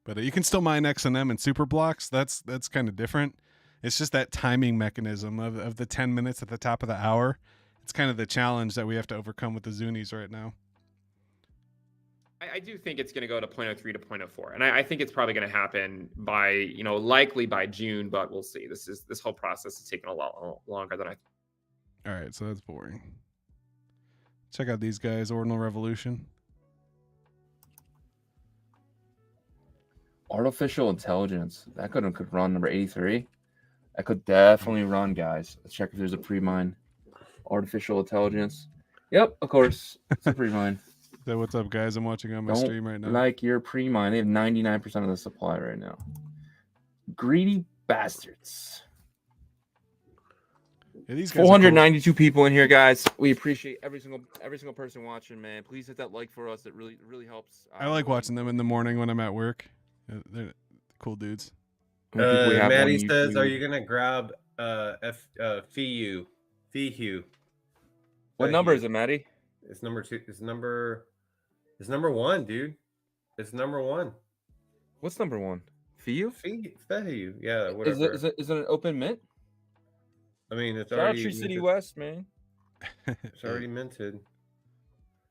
But you can still mine XNM and super blocks. That's kind of different. It's just that timing mechanism of the 10 minutes at the top of the hour. It's kind of the challenge that we have to overcome with the Zunies right now. I do think it's going to go to 0.03 to 0.04. And I think it's probably going to happen by, likely by June, but we'll see. This whole process is taking a lot longer than I thought. All right, so that's boring. Check out these guys, Ordinal Revolution. Artificial intelligence. That could run number 83. That could definitely run, guys. Let's check if there's a pre-mine. Artificial intelligence. Yep, of course. It's a pre-mine. So what's up, guys? I'm watching on my stream right now. Like your pre-mine. They have 99% of the supply right now. Greedy bastards. Yeah, these guys 492 people in here, guys. We appreciate every single person watching, man. Please hit that like for us. It really helps. I like watching them in the morning when I'm at work. They're cool dudes. Maddie says, "Are you gonna grab FEU? FEU? What number is it, Maddie? It's number 2. It's number 1, dude. It's number 1. What's number 1? FEU? FEU. Yeah. Whatever. Is it an open mint? I mean, it's Shout already out Tree City West, man. It's already minted.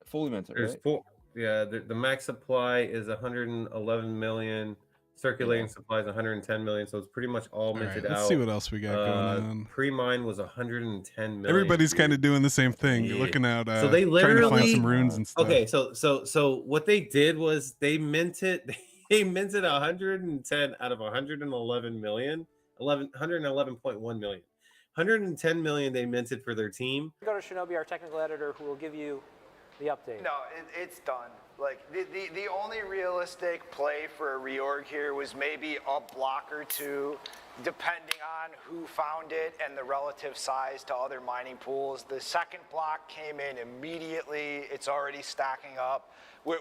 Fully minted, There's right? 4. Yeah. The max supply is 111 million. Circulating supply is 110 million, so it's pretty much all minted out. Let's see what else we got going on. Pre-mine was 110 million. Everybody's kind of doing the same thing. You're looking out, so they literally trying to find some runes and stuff. Okay, so what they did was they minted 110 out of 111 million, 111.1 million. 110 million they minted for their team. Go to Shinobi, our technical editor, who will give you the update. No, it's done. Like the only realistic play for a reorg here was maybe a block or two, depending on who found it and the relative size to other mining pools. The second block came in immediately. It's already stacking up. We're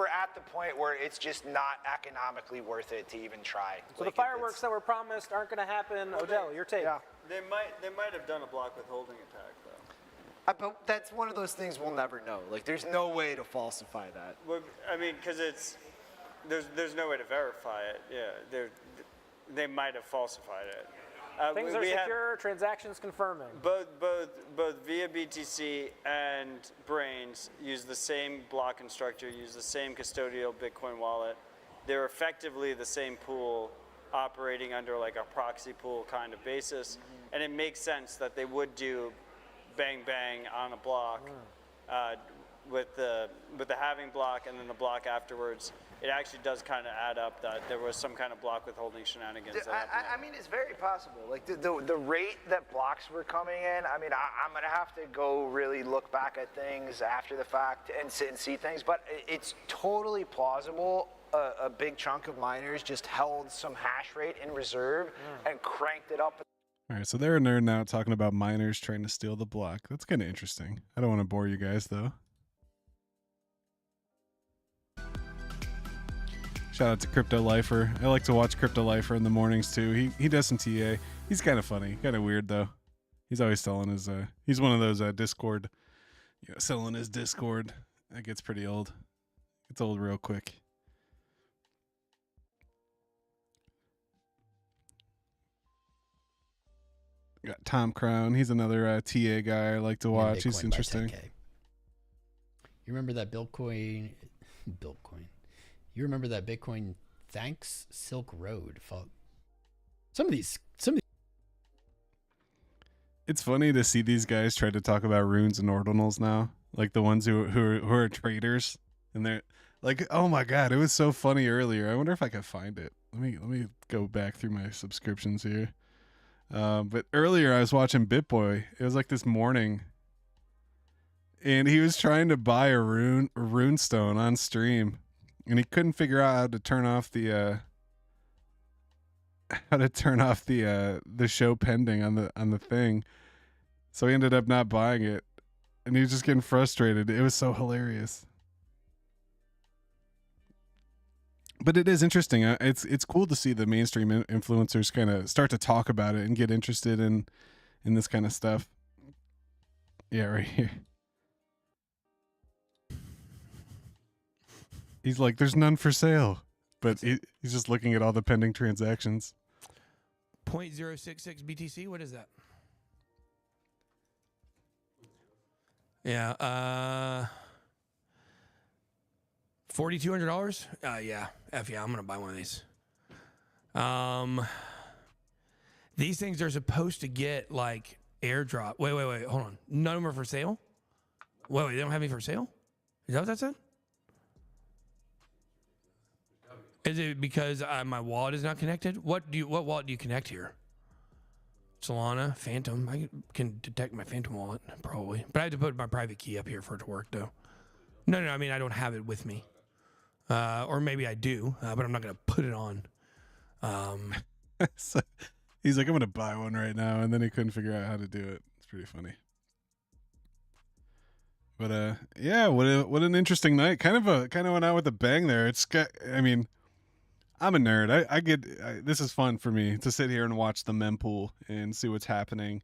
at the point where it's just not economically worth it to even try. So the fireworks that were promised aren't going to happen. Odell, your take. Yeah. They might have done a block withholding attack though. But that's one of those things we'll never know. Like, there's no way to falsify that. Well, I mean, because there's no way to verify it. Yeah, they might have falsified it. Things are secure. Transactions confirming. Both Via BTC and Brains use the same block constructor, use the same custodial Bitcoin wallet. They're effectively the same pool, operating under like a proxy pool kind of basis, and it makes sense that they would do bang bang on a block with the halving block and then the block afterwards. It actually does kind of add up that there was some kind of block withholding shenanigans. I mean, it's very possible. Like the rate that blocks were coming in. I mean, I'm gonna have to go really look back at things after the fact and see things. But it's totally plausible. A big chunk of miners just held some hash rate in reserve and cranked it up. All right, so they're nerding out talking about miners trying to steal the block. That's kind of interesting. I don't want to bore you guys, though. Shout out to Crypto Lifer. I like to watch Crypto Lifer in the mornings, too. He does some TA. He's kind of funny, kind of weird, though. He's always selling his... he's one of those Discord... selling his Discord. That gets pretty old. Gets old real quick. Got Tom Crown. He's another TA guy I like to watch. He's Bitcoin by interesting. 10K. You remember that Bitcoin? You remember that Bitcoin? Thanks Silk Road. Some of these. It's funny to see these guys try to talk about runes and ordinals now, like the ones who are traders, and they're like, "Oh my god, it was so funny earlier." I wonder if I can find it. Let me go back through my subscriptions here. But earlier I was watching BitBoy. It was like this morning, and he was trying to buy a rune stone on stream, and he couldn't figure out how to turn off the show pending on the thing. So he ended up not buying it, and he was just getting frustrated. It was so hilarious. But it is interesting. It's cool to see the mainstream influencers kind of start to talk about it and get interested in this kind of stuff. Yeah, right here. He's like, "There's none for sale," but he's just looking at all the pending transactions. 0.066 BTC. What is that? Yeah. $4,200. Yeah. F yeah. I'm gonna buy one of these. These things are supposed to get like airdrop. Wait. Hold on. None of them are for sale. Wait. They don't have any for sale. Is that what that said? Is it because my wallet is not connected? What wallet do you connect here? Solana, Phantom. I can detect my Phantom wallet probably, but I have to put my private key up here for it to work though. No. I mean, I don't have it with me, or maybe I do, but I'm not gonna put it on. So he's like, "I'm gonna buy one right now," and then he couldn't figure out how to do it. It's pretty funny. But yeah, what an interesting night. Kind of went out with a bang there. I mean, I'm a nerd. This is fun for me to sit here and watch the mempool and see what's happening.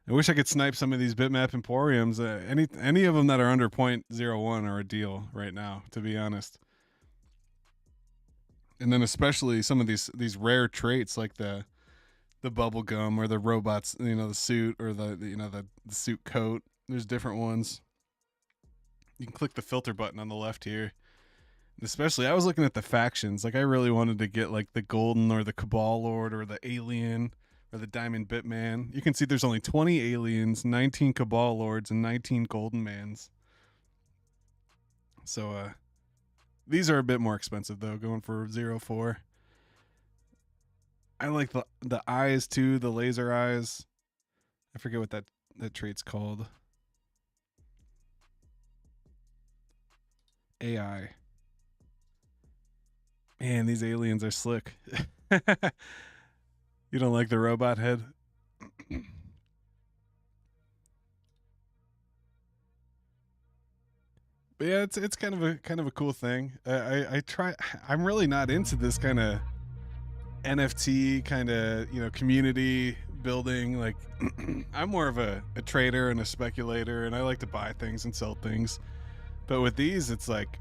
I wish I could snipe some of these bitmap emporiums. Any of them that are under 0.01 are a deal right now, to be honest. And then especially some of these rare traits like the bubble gum or the robots, the suit or the suit coat. There's different ones. You can click the filter button on the left here. Especially, I was looking at the factions. Like, I really wanted to get like the Golden or the Cabal Lord or the Alien or the Diamond Bitman. You can see there's only 20 Aliens, 19 Cabal Lords, and 19 Golden Mans. So, these are a bit more expensive though, going for 0.4. I like the eyes too, the laser eyes. I forget what that trait's called. AI. Man, these aliens are slick. You don't like the robot head? But yeah, it's kind of a cool thing. I'm really not into this kind of NFT kind of community building. Like I'm more of a trader and a speculator, and I like to buy things and sell things. But with these, it's like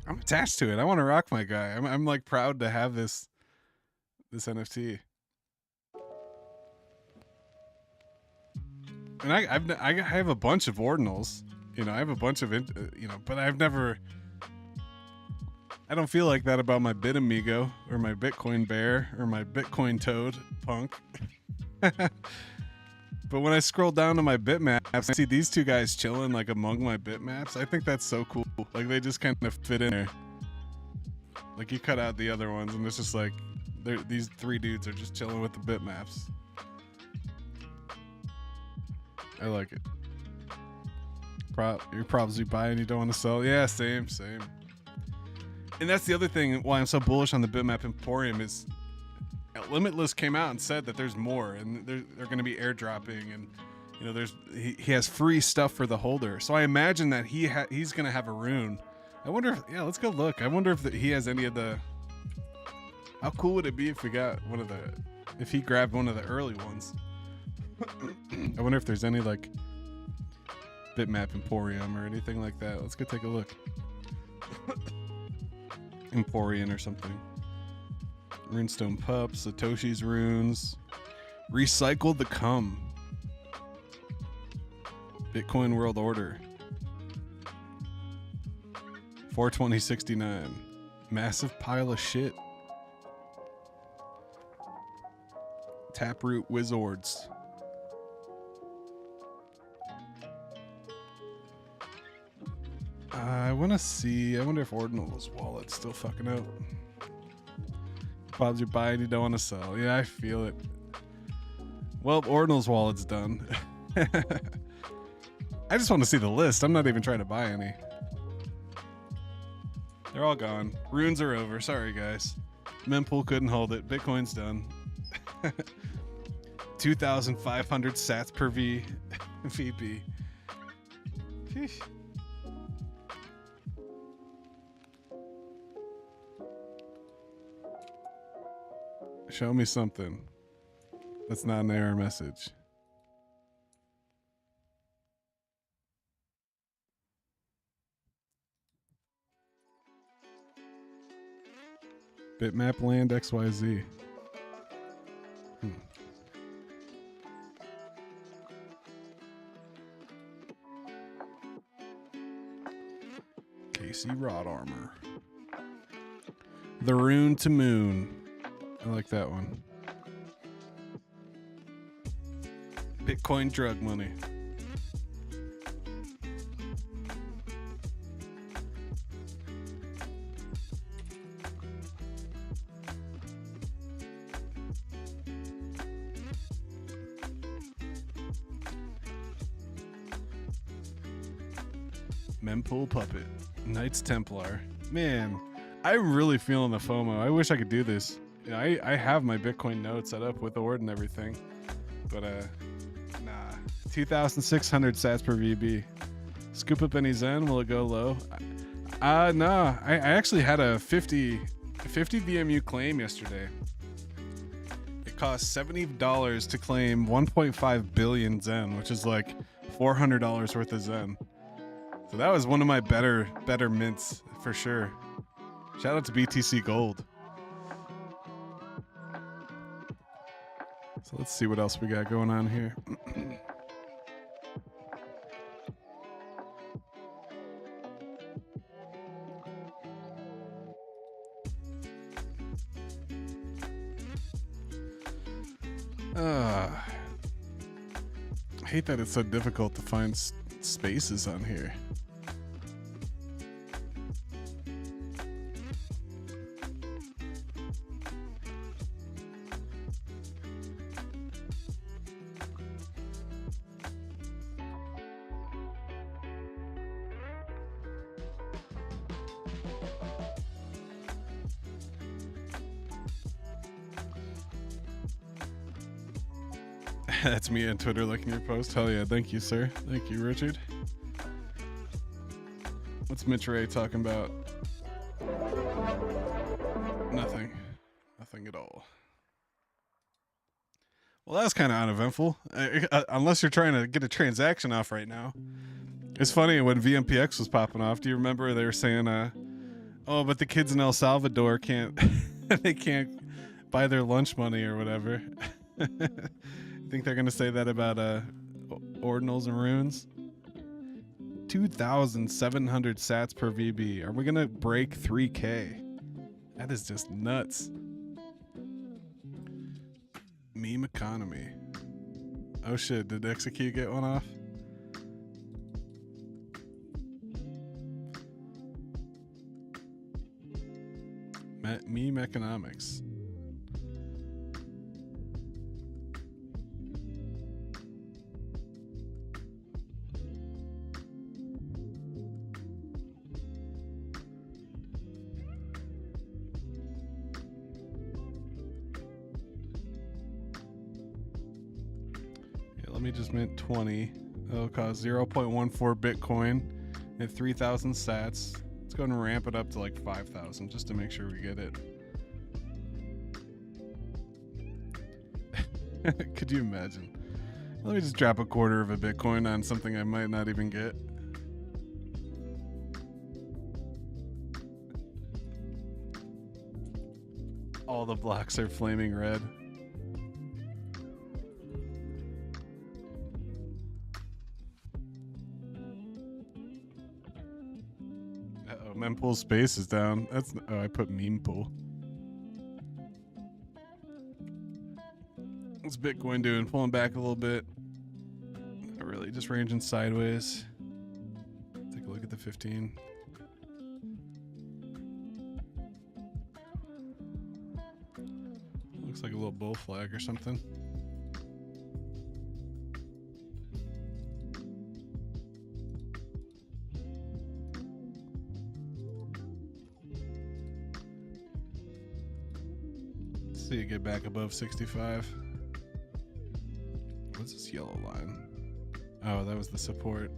I'm attached to it. I want to rock my guy. I'm like proud to have this NFT. And I have a bunch of ordinals. I have a bunch of but I don't feel like that about my Bitamigo or my Bitcoin Bear or my Bitcoin Toad Punk. But when I scroll down to my bitmaps, I see these two guys chilling like among my bitmaps. I think that's so cool. Like they just kind of fit in there. Like you cut out the other ones and it's just like these three dudes are just chilling with the bitmaps. I like it. Your problems you buy and you don't want to sell. Yeah, same. And that's the other thing why I'm so bullish on the Bitmap Emporium is Limitless came out and said that there's more and they're going to be airdropping and he has free stuff for the holder. So I imagine that he's going to have a rune. I wonder if let's go look. I wonder if he has any of the. How cool would it be if we got if he grabbed one of the early ones? I wonder if there's any like Bitmap Emporium or anything like that. Let's go take a look. Emporium or something. Runestone Pup, Satoshi's runes. Recycle the cum. Bitcoin World Order. 42069. Massive pile of shit. Taproot Wizards. I want to see. I wonder if Ordinals wallet's still fucking out. Pods you buy and you don't want to sell. Yeah, I feel it. Well, Ordinals wallet's done. I just want to see the list. I'm not even trying to buy any. They're all gone. Runes are over. Sorry, guys. Mempool couldn't hold it. Bitcoin's done. 2,500 sats per VP. Sheesh. Show me something. That's not an error message. Bitmap land XYZ. Casey Rod Armor. The Rune to Moon. I like that one. Bitcoin drug money. Mempool Puppet. Knights Templar. Man, I'm really feeling the FOMO. I wish I could do this. Yeah, I have my Bitcoin node set up with Ord and everything. But nah. 2,600 sats per VB. Scoop up any Zen, will it go low? No. I actually had a 50 VMU claim yesterday. It cost $70 to claim 1.5 billion Zen, which is like $400 worth of Zen. So that was one of my better mints for sure. Shout out to BTC Gold. So let's see what else we got going on here. I hate that it's so difficult to find spaces on here. That's me on Twitter liking your post. Hell yeah. Thank you, sir. Thank you, Richard. What's Mitch Ray talking about? Nothing. Nothing at all. Well, that was kind of uneventful. Unless you're trying to get a transaction off right now. It's funny when VMPX was popping off. Do you remember they were saying, oh, but the kids in El Salvador can't, they can't buy their lunch money or whatever. Think they're gonna say that about Ordinals and Runes? 2,700 sats per VB. Are we gonna break 3K? That is just nuts. Meme economy. Oh shit, did Execute get one off? Meme economics. Let me just mint 20. It'll cost 0.14 Bitcoin and 3,000 sats. Let's go and ramp it up to like 5,000 just to make sure we get it. Could you imagine? Let me just drop a quarter of a Bitcoin on something I might not even get. All the blocks are flaming red. Uh-oh, mempool space is down. That's oh, I put meme pool. What's Bitcoin doing? Pulling back a little bit. Not really, just ranging sideways. Take a look at the 15. Looks like a little bull flag or something. Let's see it get back above 65. What's this yellow line? Oh, that was the support.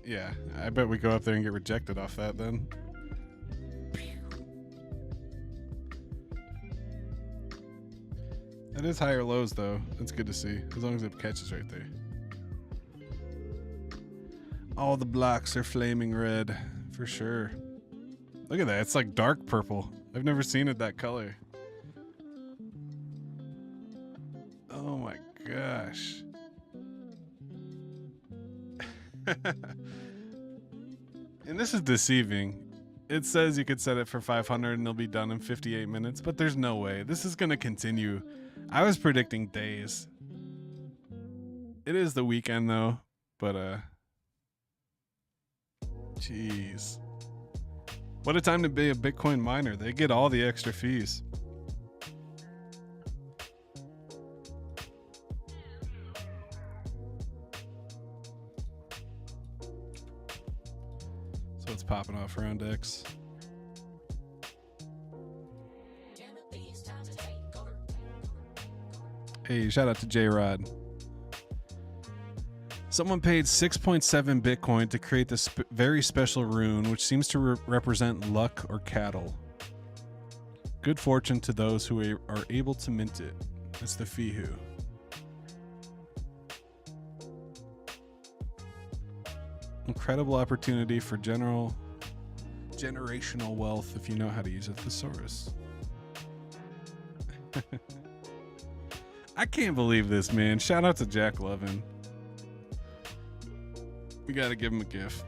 Yeah, I bet we go up there and get rejected off that then. That is higher lows though. That's good to see. As long as it catches right there. All the blocks are flaming red for sure. Look at that. It's like dark purple. I've never seen it that color. Oh my gosh. And this is deceiving. It says you could set it for 500 and it'll be done in 58 minutes, but there's no way. This is going to continue. I was predicting days. It is the weekend though, but jeez. What a time to be a Bitcoin miner. They get all the extra fees. So it's popping off around X. Hey, shout out to J-Rod. Someone paid 6.7 Bitcoin to create this very special rune, which seems to represent luck or cattle. Good fortune to those who are able to mint it. That's the Fihu. Incredible opportunity for generational wealth if you know how to use a thesaurus. I can't believe this, man. Shout out to Jack Levin. We gotta give him a gift.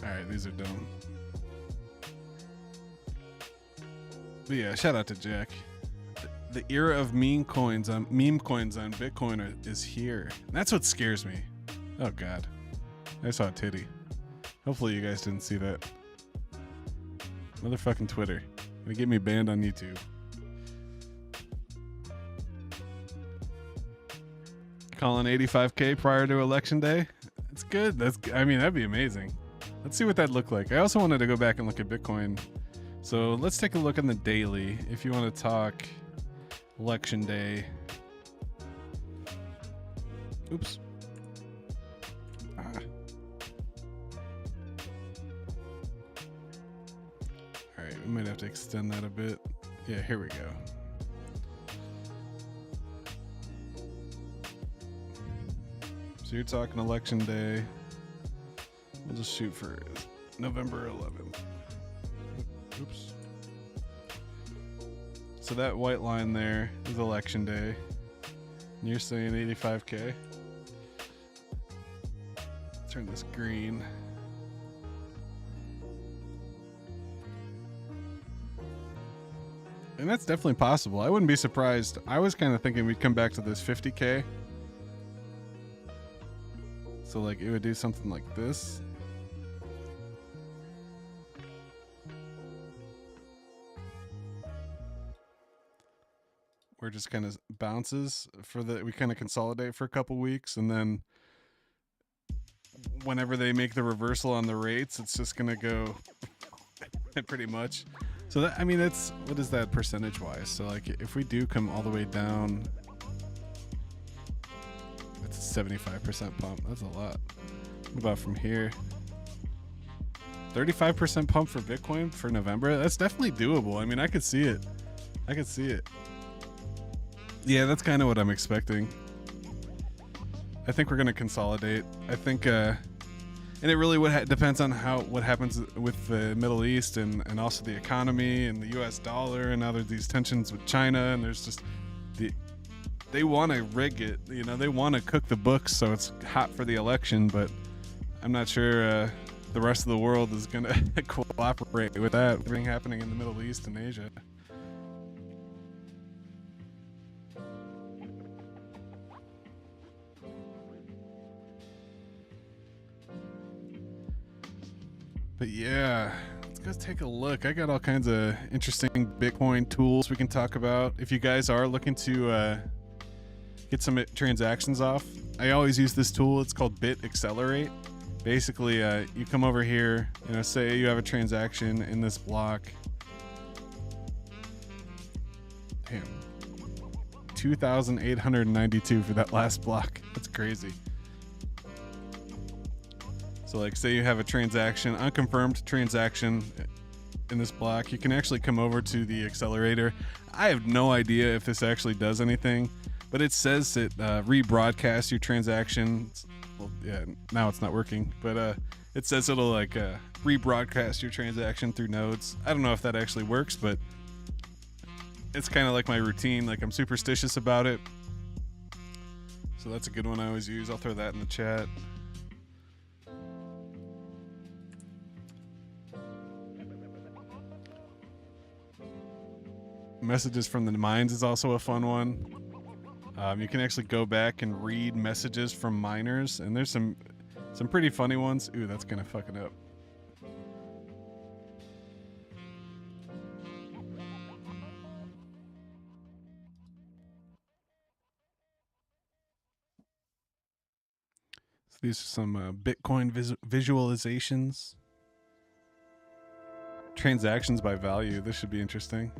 Alright, these are dumb. But yeah, shout out to Jack. The era of meme coins on Bitcoin is here. That's what scares me. Oh god, I saw a titty. Hopefully you guys didn't see that. Motherfucking Twitter, gonna get me banned on YouTube. Calling 85K prior to election day. That's good. I mean, that'd be amazing. Let's see what that looked like. I also wanted to go back and look at Bitcoin. So let's take a look on the daily. If you want to talk election day. Oops. Ah. All right, we might have to extend that a bit. Yeah, here we go. So you're talking election day. We'll just shoot for November 11th. Oops. So that white line there is election day. And you're saying 85K. Turn this green. And that's definitely possible. I wouldn't be surprised. I was kind of thinking we'd come back to this 50K. So like it would do something like this. Where it just kind of bounces we kind of consolidate for a couple weeks, and then whenever they make the reversal on the rates, it's just gonna go pretty much. So that, I mean, that's, what is that percentage wise? So like if we do come all the way down, that's a 75% pump. That's a lot. What about from here? 35% pump for Bitcoin for November. That's definitely doable. I mean, I could see it. I could see it. Yeah, that's kind of what I'm expecting. I think we're going to consolidate. I think, and it really depends on what happens with the Middle East and also the economy and the U.S. dollar, and now there's these tensions with China, and there's just they want to rig it. You know, they want to cook the books so it's hot for the election, but I'm not sure the rest of the world is going to cooperate with that. Everything happening in the Middle East and Asia. But yeah, let's go take a look. I got all kinds of interesting Bitcoin tools we can talk about. If you guys are looking to get some transactions off, I always use this tool. It's called Bit Accelerate. Basically, you come over here, you know, say you have a transaction in this block. Damn. 2,892 for that last block. That's crazy. So like say you have a transaction, unconfirmed transaction in this block, you can actually come over to the accelerator. I have no idea if this actually does anything, but it says it rebroadcasts your transaction. Well, yeah, now it's not working, but it says it'll like rebroadcast your transaction through nodes. I don't know if that actually works, but it's kind of like my routine. Like I'm superstitious about it. So that's a good one I always use. I'll throw that in the chat. Messages from the mines is also a fun one. You can actually go back and read messages from miners, and there's some pretty funny ones. Ooh, that's gonna fuck it up. So these are some Bitcoin visualizations. Transactions by value. This should be interesting.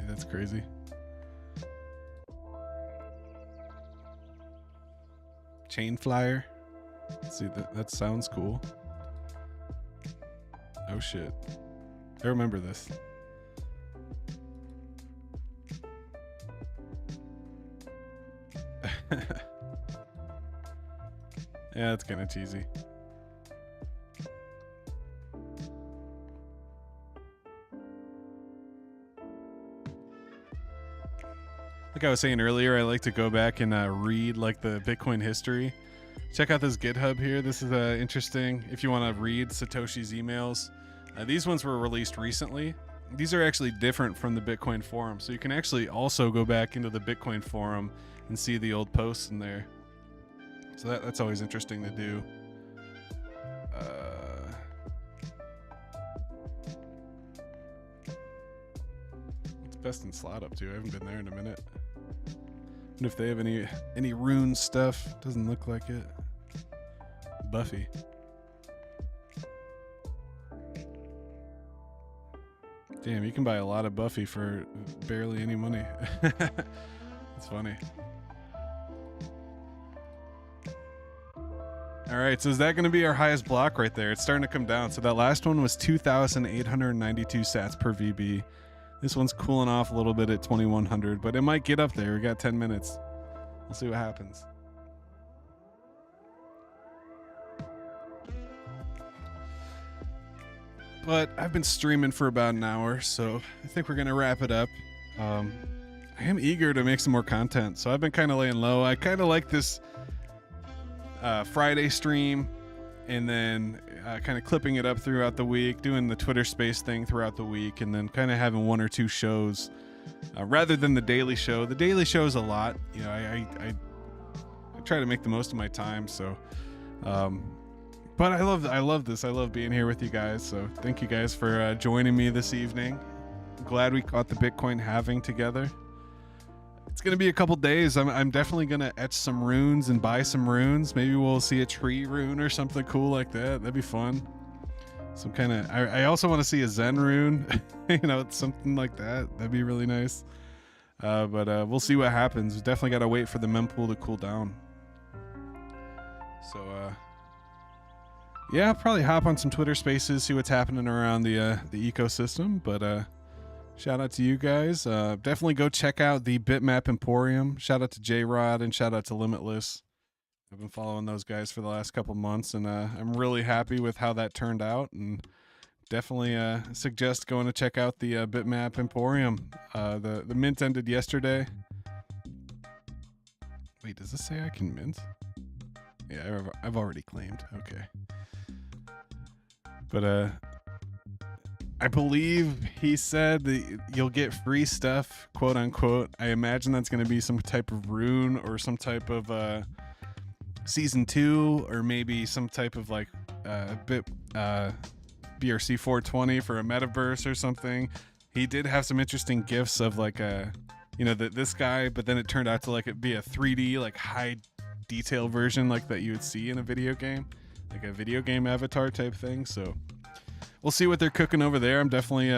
That's crazy. Chain flyer. Let's see, that sounds cool. Oh shit. I remember this. Yeah, it's kind of cheesy. Like I was saying earlier, I like to go back and read like the Bitcoin history. Check out this GitHub here. This is interesting if you want to read Satoshi's emails. These ones were released recently. These are actually different from the Bitcoin forum. So you can actually also go back into the Bitcoin forum and see the old posts in there. So that's always interesting to do. What's Best in Slot up to? I haven't been there in a minute. And if they have any rune stuff, doesn't look like it. Buffy. Damn, you can buy a lot of Buffy for barely any money. That's funny. All right, so is that going to be our highest block right there? It's starting to come down. So that last one was 2,892 sats per VB. This one's cooling off a little bit at 2,100, but it might get up there. We got 10 minutes. We'll see what happens. But I've been streaming for about an hour, so I think we're going to wrap it up. I am eager to make some more content, so I've been kind of laying low. I kind of like this Friday stream, and then kind of clipping it up throughout the week, doing the Twitter Space thing throughout the week, and then kind of having one or two shows rather than the daily show. The daily show is a lot. You know, I try to make the most of my time, so but I love this. I love being here with you guys. So thank you guys for joining me this evening. I'm glad we caught the Bitcoin halving together. It's gonna be a couple days. I'm definitely gonna etch some runes and buy some runes. Maybe we'll see a tree rune or something cool like that. That'd be fun. Some kind of. I also want to see a Zen rune. You know, something like that. That'd be really nice. But we'll see what happens. We definitely gotta wait for the mempool to cool down. So yeah, I'll probably hop on some Twitter Spaces, see what's happening around the ecosystem. But shout out to you guys. Definitely go check out the Bitmap Emporium. Shout out to J-Rod and shout out to Limitless. I've been following those guys for the last couple months, and I'm really happy with how that turned out. And definitely suggest going to check out the Bitmap Emporium. The mint ended yesterday. Wait, does this say I can mint? Yeah, I've already claimed. Okay. But I believe he said that you'll get free stuff, quote unquote. I imagine that's going to be some type of rune or some type of season 2, or maybe some type of like BRC 420 for a metaverse or something. He did have some interesting gifts of like this guy, but then it turned out to like it be a 3D like high detail version like that you would see in a video game, like a video game avatar type thing. So we'll see what they're cooking over there. I'm definitely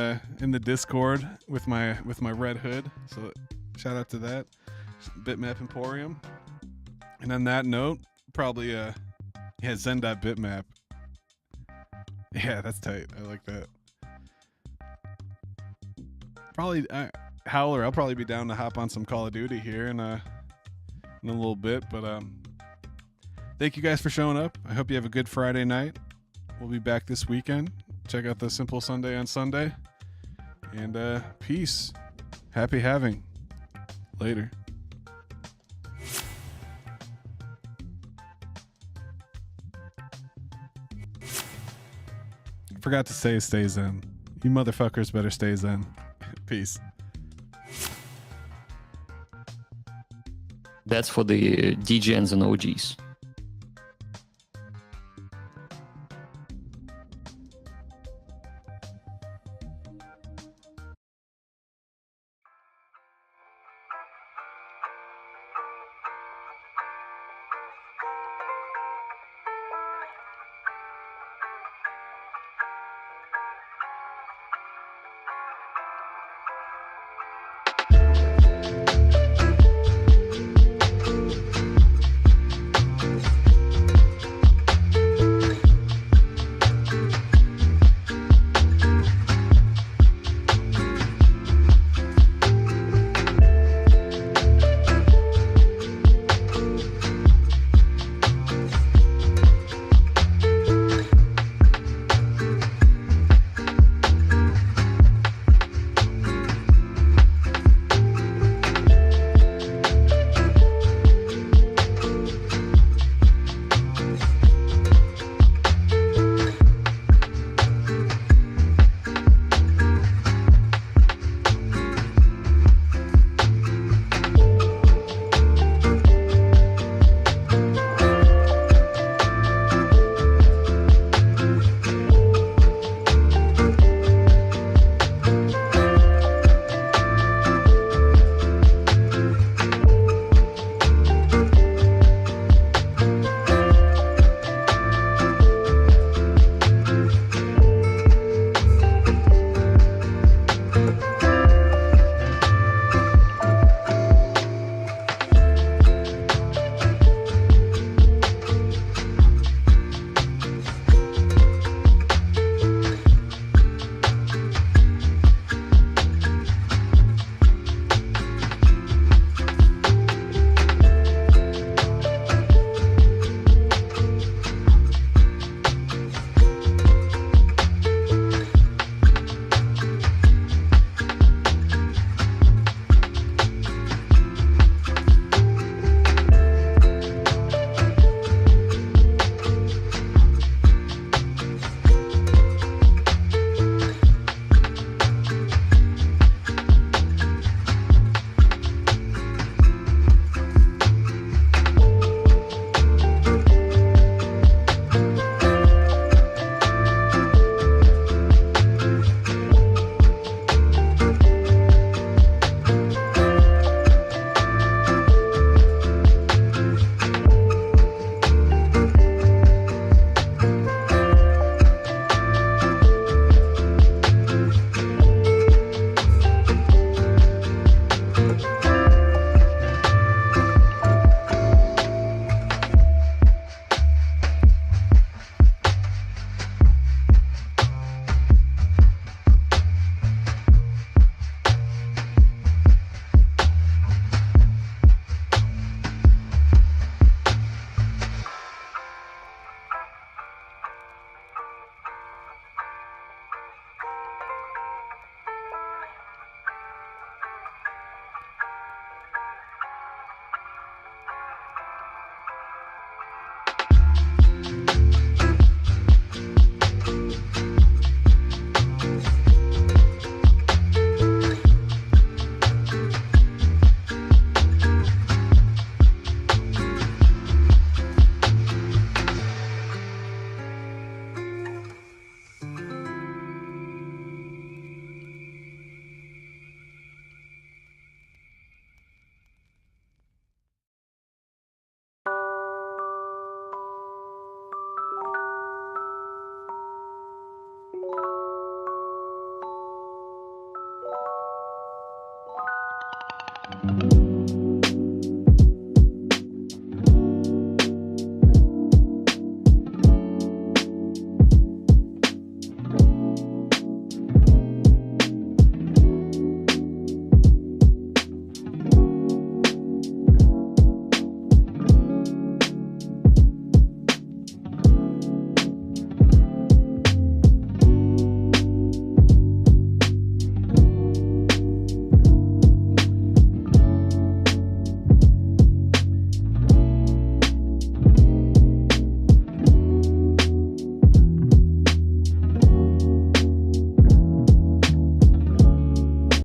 in the Discord with my red hood. So shout out to that Bitmap Emporium. And on that note, probably Zen.bitmap. Yeah, that's tight. I like that. Probably Howler, I'll probably be down to hop on some Call of Duty here in a little bit, but thank you guys for showing up. I hope you have a good Friday night. We'll be back this weekend. Check out the Simple Sunday on Sunday. And peace. Happy having. Later. Forgot to say stay zen. You motherfuckers better stay zen. Peace. That's for the DGNs and OGs.